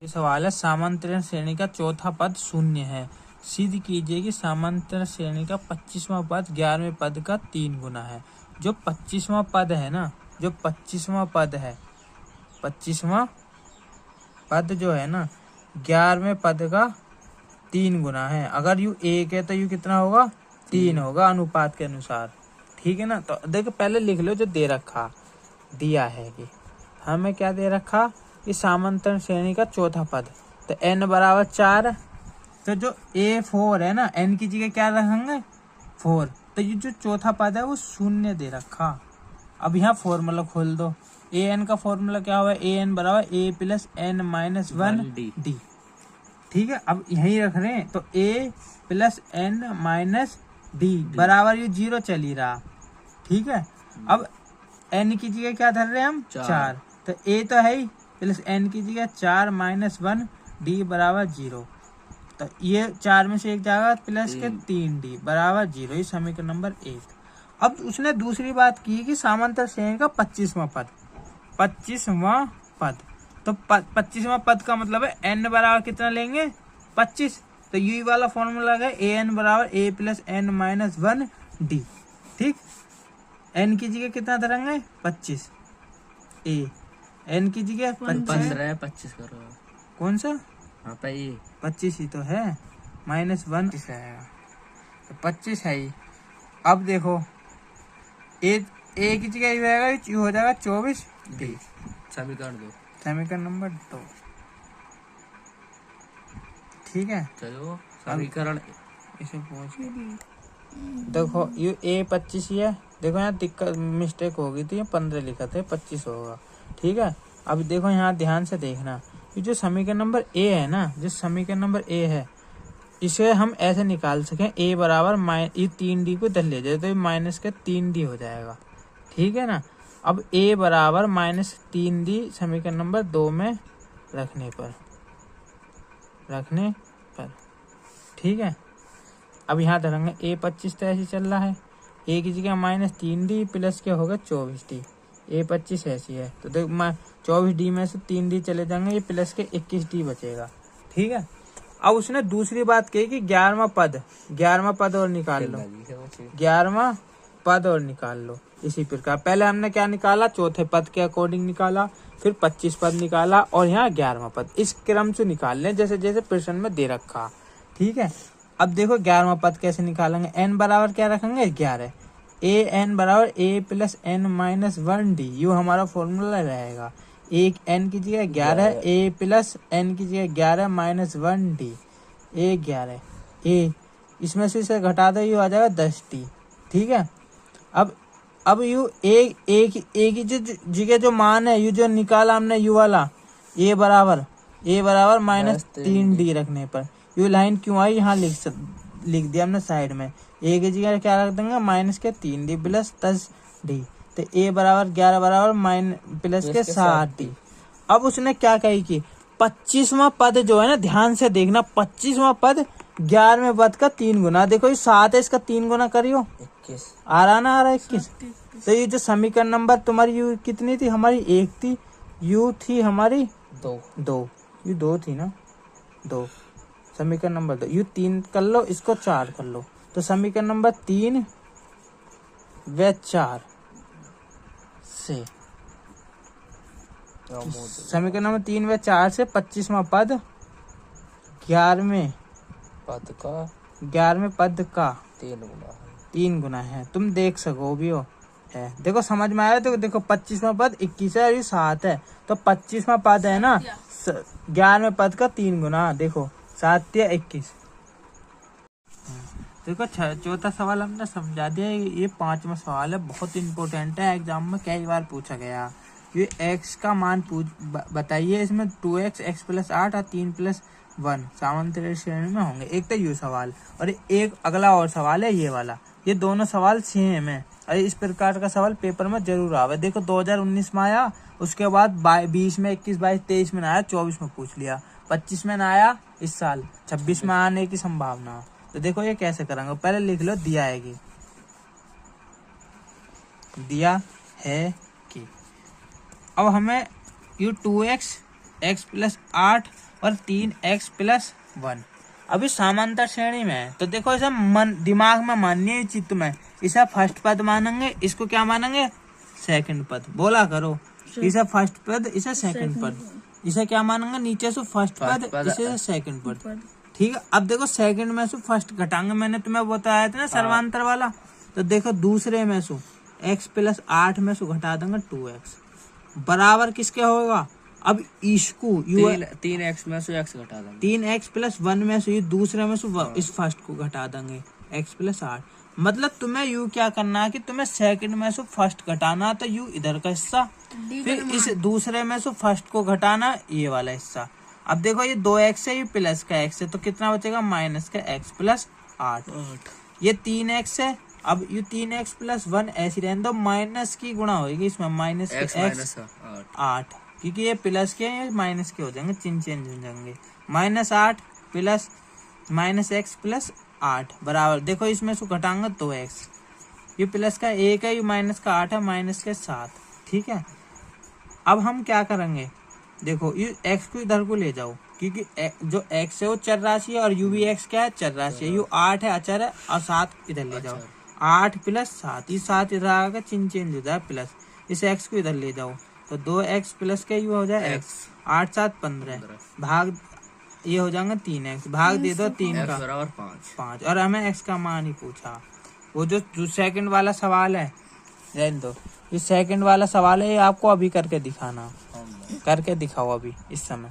ये सवाल है, सामांतरण श्रेणी का चौथा पद शून्य है। सिद्ध कीजिए कि सामांतरण श्रेणी का 25वां पद 11वें पद का 3 गुना है। जो 25वां पद है ना, जो 25वां पद है, 25वां पद जो है ना 11वें पद का 3 गुना है। अगर यू 1 है तो यू कितना होगा 3 होगा अनुपात के अनुसार। ठीक है ना। तो देखो पहले लिख लो जो दे रखा दिया है कि हमें क्या दे रखा कि सामांतरण श्रेणी का चौथा पद। तो n = 4। तो जो A4 है ना, n की जगह क्या रखेंगे 4। तो ये जो चौथा पद है वो शून्य दे रखा। अब यहाँ फॉर्मूला खोल दो। an का फॉर्मूला क्या हुआ, an = a + n - 1 d। ठीक है। अब यही रख रहे हैं। तो a + n - d बराबर ये 0 चल ही रहा। ठीक है। अब n की जगह क्या धर रहे हैं हम 4। तो a तो है ही, प्लस n की जगह 4 - 1 d = 0। तो ये 4 में से एक जाएगा प्लस के 3d = 0। ये समीकरण नंबर 1। अब उसने दूसरी बात की कि समांतर श्रेणी का 25वां पद। 25वां पद, तो 25वां पद का मतलब है n बराबर कितना लेंगे 25। तो यू वाला फॉर्मूला है an = a + n - 1 d। ठीक। n की जगह कितना धरेंगे 25, a n की जगह 15 25 करो। कौन सा हाँ पे ये 25 ही तो है, -1 रहेगा। तो 25 है ही। अब देखो a की जगह ये रहेगा, ये हो जाएगा 24 d। समीकरण 2। समीकरण नंबर 2। ठीक है। चलो समीकरण इसे पहुंच देखो ये a 25 ही है। देखो यहाँ दिक्कत मिस्टेक हो गई थी, ये 15 लिखा था 25 होगा। ठीक है। अब देखो यहाँ ध्यान से देखना, ये जो समीकरण नंबर a है ना, जो समीकरण नंबर a है इसे हम ऐसे निकाल सकें a = ये 3d को इधर ले जाए तो ये -3d हो जाएगा। ठीक है ना। अब a = -3d समीकरण नंबर 2 में रखने पर ठीक है। अब यहाँ धरेंगे a 25 तो ऐसे चल रहा है, a की जगह -3d प्लस क्या होगा 24d। a 25 ऐसी है तो देख 24d में से 3d चले जाएंगे, ये प्लस के 21d बचेगा। ठीक है। अब उसने दूसरी बात कही कि 11वां पद और निकाल लो। 11वां पद और निकाल लो। इसी प्रकार पहले हमने क्या निकाला, चौथे पद के अकॉर्डिंग निकाला, फिर 25 पद निकाला, और यहाँ 11वां पद। इस क्रम से निकाल लें जैसे जैसे प्रश्न में दे रखा। ठीक है। अब देखो 11वां पद कैसे निकालेंगे। n बराबर क्या रखेंगे 11। an = a + n - 1 d। You हमारा फॉर्मूला रहेगा। एक n की जगह 11, a + n की जगह 11 - 1 d। a 11 a इसमें से इसे घटा दो, यू आ जाएगा 10d। ठीक है। अब यू a की जो जगह जो मान है, यू जो निकाला हमने यू वाला a बराबर -3d रखने पर यू लाइन क्यों आई, यहाँ लिख दिया हमने साइड में। a की जगह क्या रख देंगे -3d + 10d। तो a = 11 + 7d। अब उसने क्या कही कि 25वां पद जो है ना, ध्यान से देखना, 25वां पद 11वें पद का 3 गुना। देखो ये 7 है, इसका 3 गुना करियो 21 आ रहा 21। तो ये जो समीकरण नंबर तुम्हारी यू कितनी थी, हमारी 1 थी, यू थी हमारी 2 यू 2 थी ना, 2 समीकरण नंबर 2। यू 3 कर लो, इसको 4 कर लो। तो समीकरण नंबर 3 व 4 से समीकरण नंबर 3 व 4 से 25वां पद 11वें पद का 3 गुना है। तुम देख सको भी हो है। देखो समझ में आया? तो देखो 25वां पद 21 है और ये 7 है, तो 25वां पद है ना 11वें पद का 3 गुना। देखो 7 या 21। देखो चौथा सवाल हमने समझा दिया। ये 5वां सवाल है, बहुत इंपॉर्टेंट है, एग्जाम में कई बार पूछा गया। ये x का मान बताइए। इसमें 2x, x + 8 और 3 + 1 समांतर श्रेणी में होंगे। एक तो ये सवाल और एक अगला और सवाल है ये वाला। ये दोनों सवाल सेम है और इस प्रकार का सवाल पेपर में जरूर आवे। देखो 2019 में आया, उसके बाद 20 में, 21, 22, 23 में आया, 24 में पूछ लिया, 25 में ना आया इस साल, 26 में आने की संभावना है। तो देखो ये कैसे करेंगे, पहले लिख लो दिया है कि अब हमें ये 2x, x + 8 और 3x + 1 अभी समांतर श्रेणी में है। तो देखो इसे दिमाग में मानिए, चित्त में, इसे फर्स्ट पद मानेंगे, इसको क्या मानेंगे? सेकंड पद। बोला करो, इसे फर्स्ट पद, इसे सेकंड पद। इसे क्या मानेंगे? नीचे से फर्स्ट पद, इसे सेकंड पद। ठीक है। अब देखो सेकंड में से फर्स्ट घटाएंगे, मैंने तुम्हें बताया था ना सर्वांतर वाला। तो देखो दूसरे में से x + 8 में से घटा देंगे 2x बराबर किसके होगा? अब इसको 3x में से x घटा देंगे, 3x + 1 में से दूसरे में से इस फर्स्ट को घटा देंगे x + 8। मतलब तुम्हें यू क्या करना है कि तुम्हें सेकंड में से फर्स्ट घटाना, तो यू इधर का हिस्सा, फिर इस दूसरे में से फर्स्ट को घटाना, ये वाला हिस्सा। अब देखो ये 2x है, ये प्लस का x है, तो कितना बचेगा? माइनस का x + 8। ये 3x है, अब ये 3x + 1 ऐसी रहने दो, माइनस की गुणा होगी इसमें, माइनस के x 8, क्योंकि ये प्लस के ये माइनस के हो जाएंगे, चिन्ह चेंज हो जाएंगे। -8 प्लस -x + 8 बराबर, देखो इसमें से घटाएंगे 2x, ये प्लस का 1 है, ये माइनस का 8 है, माइनस के 7। ठीक है। अब हम क्या करेंगे? देखो ये x को इधर को ले जाओ, क्योंकि जो x है वो चर राशि है और u भी x क्या है? चर राशि है। यू 8 है, अचर है, और 7 इधर ले जाओ, 8 + 7, ये 7 इधर आएगा, चिन्ह चेंज हो जाए प्लस, इस x को इधर ले जाओ, तो 2x प्लस के यू हो जाए x, 8 7 15 भाग ये हो जाएंगे 3x, भाग दे दो 3 का 5, और हमें x का मान ही पूछा। वो जो सेकंड वाला सवाल है, रहने दो, ये सेकंड वाला सवाल है, ये आपको अभी करके दिखाना, करके दिखाओ अभी इस समय।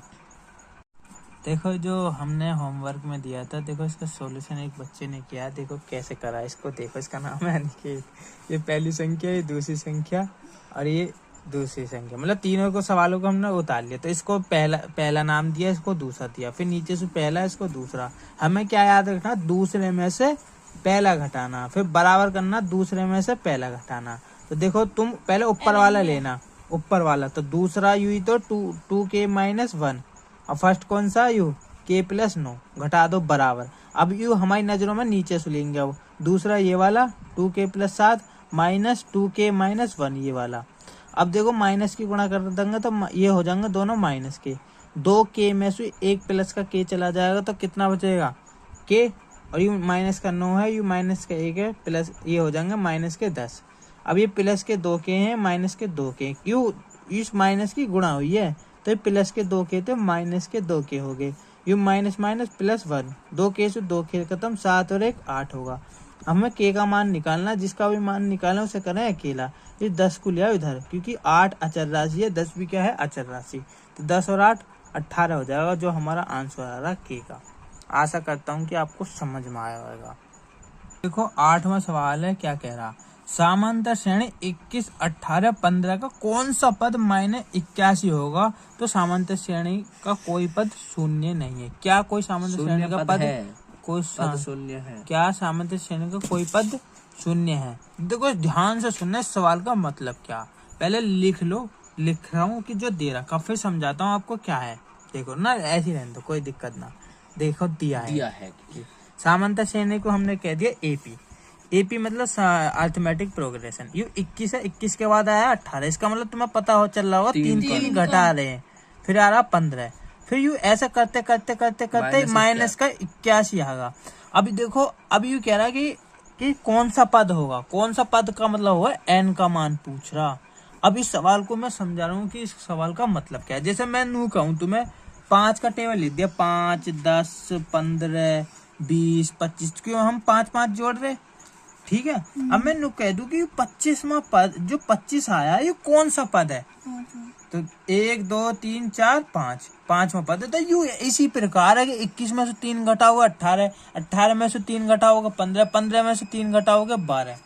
देखो जो हमने होमवर्क में दिया था, देखो इसका सॉल्यूशन एक बच्चे ने किया, देखो कैसे करा इसको। देखो इसका नाम है अनिकेत, ये पहली संख्या, ये दूसरी संख्या और ये दूसरी संख्या, मतलब तीनों को सवालों को हमने उतार लिया। तो इसको पहला नाम दिया, इसको दूसरा दिया, फिर नीचे से पहला, इसको दूसरा। हमें क्या याद रखना? दूसरे में से पहला घटाना, फिर बराबर करना, दूसरे में से पहला घटाना। तो देखो तुम पहले ऊपर वाला लेना, ऊपर वाला, तो दूसरा यू तो 2k - 1 और फर्स्ट कौन सा? यू k + 9 घटा दो बराबर। अब यू हमारी नजरों में नीचे से लेंगे, अब दूसरा ये वाला 2k + 7 - 2k - 1 ये वाला। अब देखो माइनस की गुणा कर देंगे तो ये हो जाएंगे दोनों माइनस के, 2k में से एक प्लस का k चला जाएगा, तो कितना बचेगा? k, और यू माइनस का 9 है, यू माइनस का 1 है, प्लस ये हो जाएंगे माइनस के 10। अब ये प्लस के 2k हैं, माइनस के 2k, क्यों? इस माइनस की गुणा हुई है, तो प्लस के 2k थे, माइनस के 2k हो गए, you minus minus plus 1, 2k से 2k खत्म, 7 और 1 8 होगा। हमें k का मान निकालना, जिसका भी मान निकालना उसे करें अकेला। ये 10 को लिया इधर, क्योंकि 8 अचर राशि है, 10 भी क्या है? अचर राशि। तो 10 और 8 18 हो जाएगा, जो हमारा आंसर आ रहा k का। आशा करता हूँ कि आपको समझ में आया होगा। देखो 8वां सवाल है, क्या कह रहा? समांतर श्रेणी 21, 18, 15 का कौन सा पद -81 होगा? तो समांतर श्रेणी का कोई पद शून्य नहीं है। क्या कोई समांतर श्रेणी का पद है? कोई शून्य है। क्या समांतर श्रेणी का कोई पद शून्य है? देखो ध्यान से सुनना, इस सवाल का मतलब क्या, पहले लिख लो, लिख रहा हूँ कि जो दे रखा, फिर समझाता हूँ आपको क्या है। देखो ना, ऐसी रहने दो, कोई दिक्कत ना। देखो दिया है समांतर श्रेणी को हमने कह दिया एपी मतलब अरिथमेटिक प्रोग्रेशन। ये 21 है, 21 के बाद आया 18, इसका मतलब तुम्हें पता हो चल रहा होगा, 3 घटा रहे हैं, फिर आ रहा 15, फिर यू ऐसा करते करते करते करते माइनस का 81 आएगा। अभी देखो, अभी यू कह रहा है कि कौन सा पद होगा, कौन सा पद का मतलब होगा n का मान पूछ रहा। अब इस सवाल को मैं समझा रहा हूँ कि इस सवाल का मतलब क्या है। जैसे मैं नू कहूँ तुम्हें 5 का टेबल लिख दिया, 5, 10, 15, 20, 25, क्यों हम 5 जोड़ रहे, ठीक है। अब मैं नू कह दूं कि 25वां पद जो 25 आया ये कौन सा पद है, तो 1, 2, 3, 4, 5 5वां पद है। तो यू इसी प्रकार है कि 21 में से 3 घटाओगे 18, 18 में से 3 घटाओगे 15, 15 में से 3 घटाओगे 12।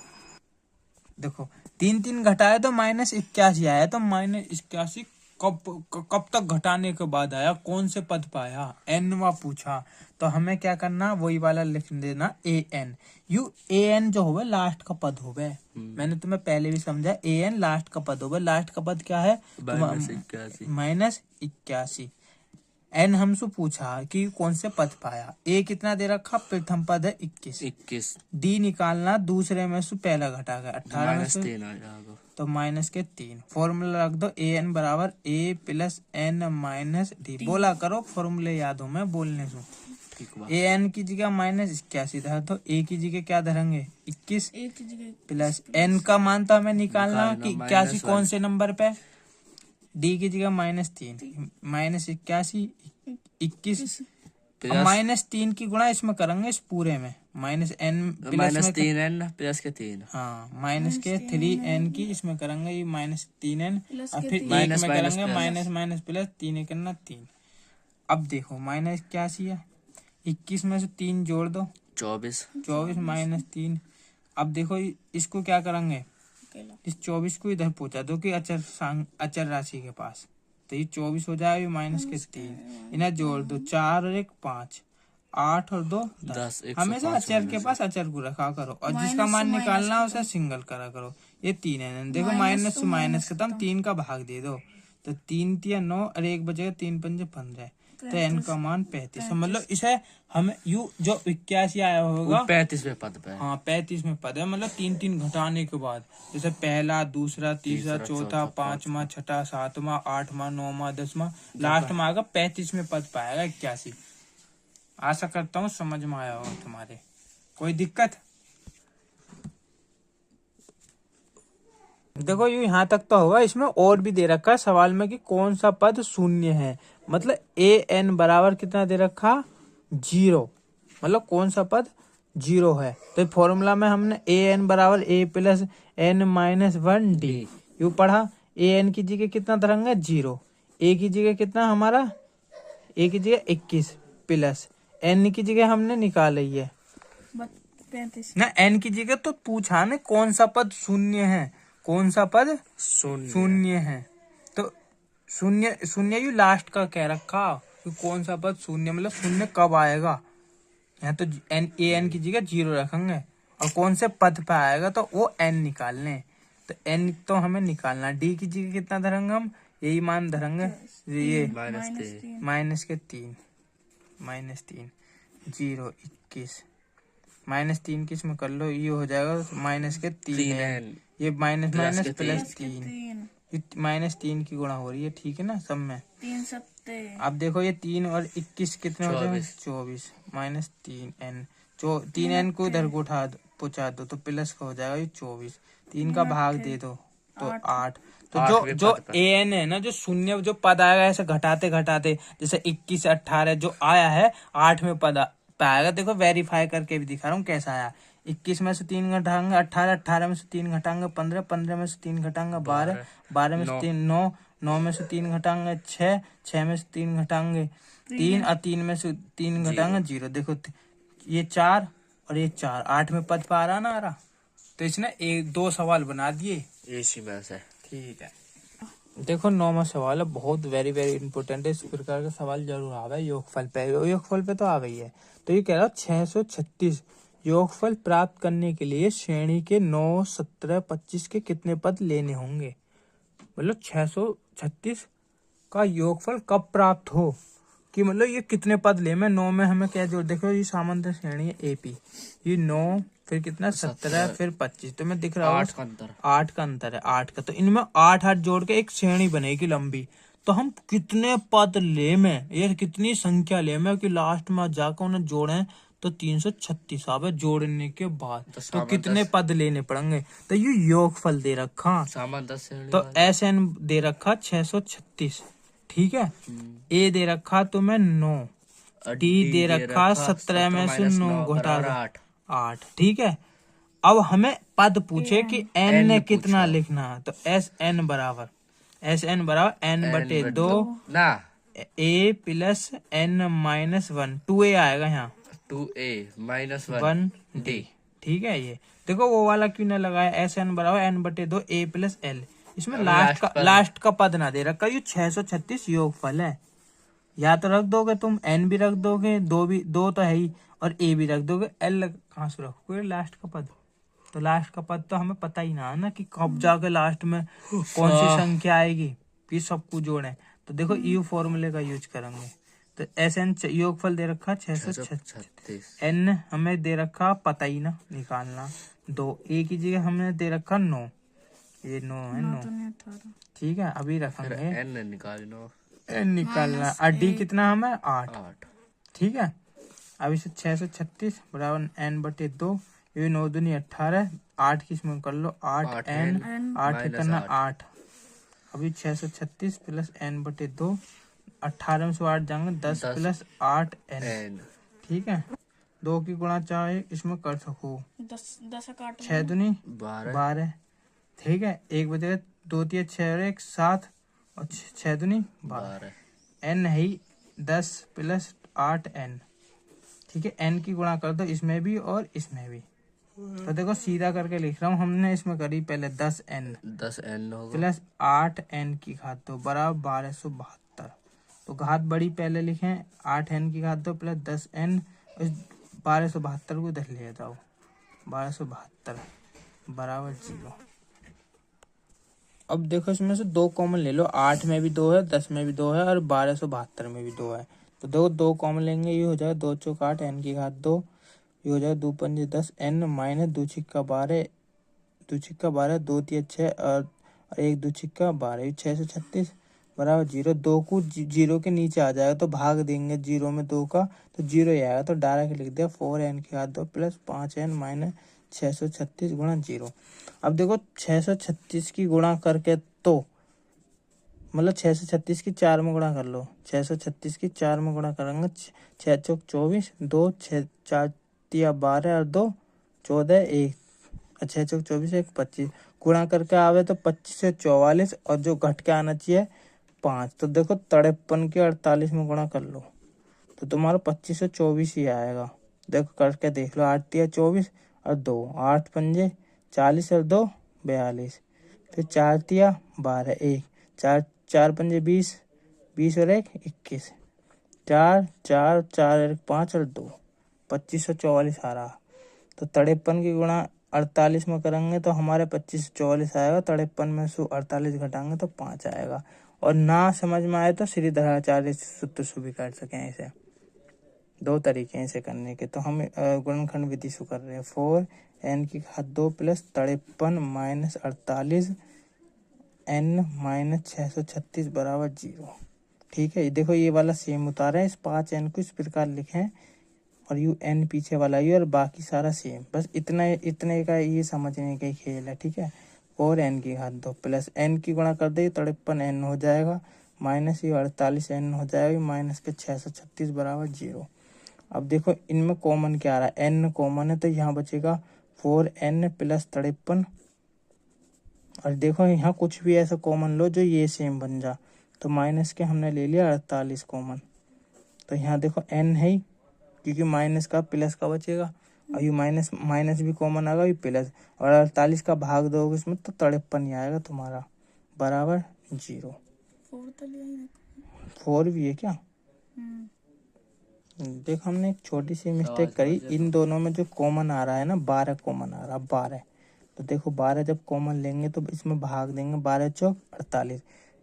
देखो 3 घटाए तो -81 आया, तो -81 कब तक घटाने के बाद आया, कौन से पद पाया, एनवा पूछा। तो हमें क्या करना, वही वाला लिख देना an। यू an जो होवे लास्ट का पद होवे, मैंने तुम्हें पहले भी समझा, an लास्ट का पद होवे। लास्ट का पद क्या है, -81। एन हमसे पूछा कि कौन से पद पाया, ए कितना दे रखा, प्रथम पद है 21। डी निकालना, दूसरे में से पहला घटा गया 18 में से, तो -3। फॉर्मूला रख दो, ए एन बराबर A plus N minus D. बोला करो फॉर्मूले याद हो, मैं बोलने से। ए एन की जगह -81 धरा, तो ए की जगह क्या धरेंगे 21 प्लस एन का मान तो हमें निकालना कि 81 कौन से नंबर पे, डी की जगह -3, -81 21 -3 की गुणा इसमें करेंगे, इस पूरे में -n -3n प्लस के 3, हाँ -3n की इसमें करेंगे, ये -3n और फिर एक में करेंगे माइनस प्लस 3 करना 3। अब देखो -81 है, 21 में से 3 जोड़ दो 24 -3। अब देखो इसको क्या करेंगे, इस 24 को इधर पहुंचा दो कि अचर राशि के पास, तो ये 24 हो जाएगा, -3 इन्हें जोड़ दो, 4 और 1 5, 8 और 2 10। हमेशा अचर के पास अचर को रखा करो, और जिसका मान निकालना है उसे सिंगल करा करो। ये 3 है, देखो माइनस से माइनस खत्म, 3 का भाग दे दो, तो 3 3 9 और 1 बचेगा, 3 5 15, तो n का मान 35। मतलब इसे हमें यू जो 81 आया होगा 35वें पद पे, हाँ 35वें पद है, मतलब 3 घटाने के बाद, जैसे पहला, दूसरा, तीसरा, चौथा, 5वां, 6वां, 7वां, 8वां, 9वां, 10वां, लास्ट में आएगा 35वें पद पाएगा 81। आशा करता हूँ समझ में आया होगा तुम्हारे, कोई दिक्कत। देखो यू यहाँ तक तो होगा, इसमें और भी दे रखा है सवाल में कि कौन सा पद शून्य है, मतलब ए एन बराबर कितना दे रखा 0, मतलब कौन सा पद 0 है। तो फॉर्मूला में हमने ए एन बराबर A plus N minus 1 D, यू पढ़ा। ए एन की जगह कितना धरेंगे 0, ए की जगह कितना हमारा, ए की जगह 21 प्लस एन की जगह हमने निकाली है 35 ना, एन की जगह तो पूछा ने कौन सा पद शून्य है, कौन सा पद शून्य है, तो शून्य यू लास्ट का कह रखा कि कौन सा पद शून्य, मतलब शून्य कब आएगा, यहाँ तो ए एन की जगह 0 रखेंगे, और कौन से पद पे आएगा तो वो एन निकालने, तो एन तो हमें निकालना। डी की जगह कितना धरेंगे हम, यही मान धरेंगे, ये -3 0 21 -3 किस में कर लो, ये हो जाएगा -3, ये माइनस प्लस 3, -3 की गुणा हो रही है, ठीक है ना सब में। 3 7। अब देखो ये 3 और 21 कितने हो जाएंगे 24 -3n, 3n को इधर को उठा दो, पहुंचा दो, तो प्लस का हो जाएगा ये 24, 3 का भाग दे दो तो 8। तो जो ए एन है ना, जो शून्य जो पद आएगा ऐसे घटाते घटाते, जैसे 21 18 जो आया है 8वें पद आएगा। देखो वेरीफाई करके भी दिखा रहा हूँ कैसा आया, 21 में से 3 घटाएंगे 18, 18 में से 3 घटाएंगे 15, 15 में से 3 घटाएंगे 12, 12 में से 3 9, 9 में से 3 घटाएंगे 6, 6 में से 3 घटाएंगे 3, और 3 में से 3 घटाएंगे 0। देखो ये 4 और ये 4, 8 में पद पा रहा ना आ रहा, तो इसने 1-2 सवाल बना दिए इसी में से, ठीक है। देखो 9वां सवाल है, बहुत वेरी इंपोर्टेंट है, इस प्रकार का सवाल जरूर आवे योगफल पे, योगफल पे तो आ गई है। तो ये कह रहा 636 योगफल प्राप्त करने के लिए श्रेणी के 9, 17, 25 के कितने पद लेने होंगे, मतलब 636 का योगफल कब प्राप्त हो, कि मतलब ये कितने पद ले। मैं 9 में हमें क्या जोड़, देखो ये सामान्य श्रेणी है एपी, ये 9 फिर कितना 17 फिर 25, तो मैं दिख रहा हूँ 8 का अंतर है, 8 का, तो इनमें 8 जोड़ के एक श्रेणी बनेगी लंबी। तो हम कितने पद ले में, ये कितनी संख्या ले में कि लास्ट में जाकर उन्हें जोड़े तो 336 आवे जोड़ने के बाद। तो सामान कितने पद लेने पड़ेंगे? तो ये योगफल दे रखा, सामान 10 से तो एस एन दे रखा 636, ठीक है। ए दे रखा तुम्हें 9, डी दे रखा 17 में से 9 घटा दो 8, ठीक है। अब हमें पद पूछे कि एन ने कितना लिखना है, तो एस एन बराबर एन बटे 2 ना ए प्लस एन माइनस 1, 2a आएगा यहाँ, 2a माइनस 1 डी, ठीक है। ये देखो वो वाला क्यों ना लगाया, एस एन बराबर एन बटे 2 ए प्लस एल। इसमें लास्ट का पद ना दे रखा, ये 636 योगफल है। या तो रख दोगे तुम, एन भी रख दोगे, दो तो है ही, और ए भी रख दोगे, एल कहाँ से रखोगे लास्ट का पद? तो लास्ट का पद तो हमें पता ही ना कि कब जाके लास्ट में कौन सी संख्या आएगी, फिर सबको जोड़े। तो देखो यू फॉर्मूले का यूज करेंगे। तो एस एन योगफल दे रखा 636, एन हमें दे रखा पता ही ना, निकालना 2, ए की जगह हमने दे रखा 9, ये 9 है 9, ठीक है। अभी रखेंगे एन निकालना, एन निकालना, और डी कितना हमें 8, ठीक है। अब इसे 636 बराबर एन बटे 2, ये 9 दूनी 18, 8 की इसमें कर लो 8 एन, 8 कितना 8। अभी 636 प्लस एन बटे 2, 18 में से 8 जाएंगे 10 प्लस 8 एन, ठीक है। 2 की गुणा चाहे इसमें कर सको 6 दूनी 12, ठीक है। एक बजेगा 2 3 6 और 1 7, और 6 दूनी 12, एन है 10 प्लस 8 एन, ठीक है। एन की गुणा कर दो इसमें भी और इसमें भी। तो देखो सीधा करके लिख रहा हूँ, हमने इसमें करी पहले 10 एन प्लस 8 एन की घात 2 बराबर 1272। तो घात बड़ी पहले लिखें, 8 एन की घात 2 प्लस 10 एन, 1272 को इधर ले जाओ, 1272 बराबर 0। अब देखो इसमें से 2 कॉमन ले लो, 8 में भी 2 है, 10 में भी 2 है, और 1272 में भी 2 है। तो देखो 2 कॉमन लेंगे, ये हो जाएगा 2 चौक 8 एन की घात 2, ये हो जाएगा 2 पंजे 10 एन माइनस 2 छिक्का 12, 2 छिक्का 12, 2 3 6 और 1 2 छिक्का 12, 636 बराबर 0। 2 को 0 के नीचे आ जाएगा तो भाग देंगे 0 में 2 का, तो 0 ही आएगा। तो डायरेक्ट लिख दिया 4 एन की घात 2 प्लस 5 एन माइनस 636 गुणा 0। अब देखो 636 की गुणा करके, तो मतलब 636 की 4 में गुणा कर लो, 636 की 4 में गुणा करेंगे, 6 चौक 24, 2 6 4 12 और 2 14, 1 6 चौक 24, 1 25 गुणा करके आवे तो 25 से 44, और जो घट के आना चाहिए 5। तो देखो 53 के 48 में गुणा कर लो, तो तुम्हारा 25 से 24 ही आएगा। देखो करके देख लो, 8 तिया 24 और 2 8 पंजे 40 और 2 42, फिर 4 तिया 12, 1 4 4 पंजे 20, 20 और 1 21, 4 4 4 और 5 और 2 25 और 44 आ रहा। तो 53 की गुणा 48 में करेंगे तो हमारे 25 से 44 आएगा, 53 में से 48 घटाएंगे तो 5 आएगा। और ना समझ में आए तो श्रीधराचार्य सूत्र से भी कर सकें। ऐसे 2 तरीके हैं इसे करने के। तो हम गुणनखंड विधि से कर रहे हैं। 4 एन की घात 2 प्लस 53 माइनस 48 एन माइनस 636 बराबर 0, ठीक है। देखो ये वाला सेम उतारा है, इस 5 एन को इस प्रकार लिखें और यू एन पीछे वाला यू, और बाकी सारा सेम। बस इतने का ये समझने का खेल है, ठीक है। 4 एन की घात 2 प्लस एन की गुणा कर दे 53 एन हो जाएगा, माइनस ये 48 एन हो जाएगा, माइनस के 636 बराबर 0। अब देखो इनमें कॉमन क्या आ रहा है, एन कॉमन है तो यहाँ बचेगा 4 एन प्लस 53, और देखो यहाँ कुछ भी ऐसा कॉमन लो जो ये सेम बन जा। तो माइनस के हमने ले लिया 48 कॉमन, तो यहाँ देखो एन है क्योंकि माइनस का प्लस का बचेगा, और ये माइनस भी कॉमन आएगा, ये प्लस, और 48 का भाग दोगे इसमें तो 53 ही आएगा तुम्हारा बराबर 0। 4 भी है क्या? देखो हमने एक छोटी सी मिस्टेक करी, इन दोनों में जो कॉमन आ रहा है ना 12 कॉमन आ रहा है 12। तो देखो 12 जब कॉमन लेंगे तो इसमें भाग देंगे, 12 चौक 48।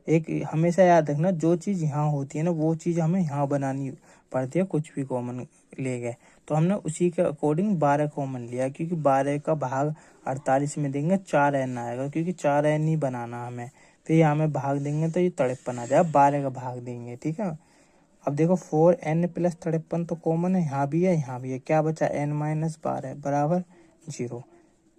एक हमेशा याद रखना, जो चीज़ यहाँ होती है ना वो चीज़ हमें यहाँ बनानी पड़ती है। कुछ भी कॉमन ले गए तो हमने उसी के अकॉर्डिंग 12 कॉमन लिया, क्योंकि 12 का भाग 48 में देंगे 4 एन आएगा, क्योंकि 4 एन ही बनाना हमें। फिर यहाँ में भाग देंगे तो ये 53 आ जाएगा, 12 का भाग देंगे, ठीक है। अब देखो 4n प्लस 53 तो कॉमन है, यहाँ भी है यहाँ भी है, क्या बचा n माइनस 12 बराबर 0।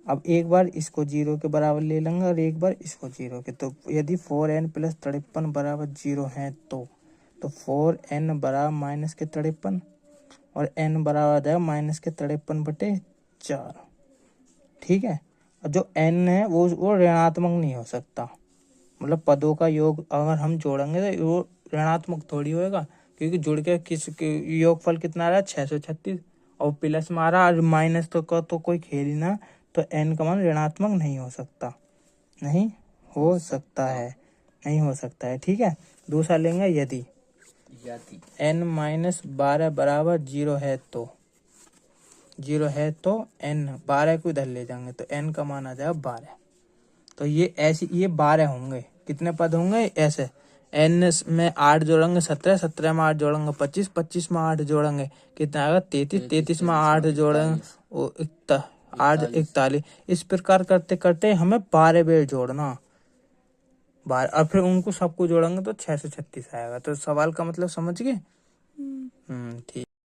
अब एक बार इसको 0 के बराबर ले लेंगे और एक बार इसको 0 के, तो यदि 4n प्लस 53 बराबर 0 है तो 4n बराबर माइनस के 53 और n बराबर आ जाएगा माइनस के 53/4। ठीक है, और जो n है वो ऋणात्मक नहीं हो सकता, मतलब पदों का योग अगर हम जोड़ेंगे तो वो ऋणात्मक थोड़ी होएगा, क्योंकि जुड़ के योगफल कितना आ रहा है 636, और प्लस में आ रहा है माइनस तो कोई खेल ही ना, तो n का मान ऋणात्मक नहीं हो सकता, नहीं हो सकता है, नहीं हो सकता है। ठीक है, दूसरा लेंगे यदि n माइनस 12 बराबर 0 है तो 0 है तो n 12 को इधर ले जाएंगे तो n का मान आ जाएगा 12। तो ये ऐसी ये 12 होंगे, कितने पद होंगे ऐसे, n में 8 जोड़ेंगे 17, 17 में 8 जोड़ेंगे 25, 25 में 8 जोड़ेंगे कितना आएगा 33, 33 में 8 जोड़ेंगे 8 41। इस प्रकार करते करते हमें 12 बेर जोड़ना 12, और फिर उनको सबको जोड़ेंगे तो 636 आएगा। तो सवाल का मतलब समझ गए? ठीक।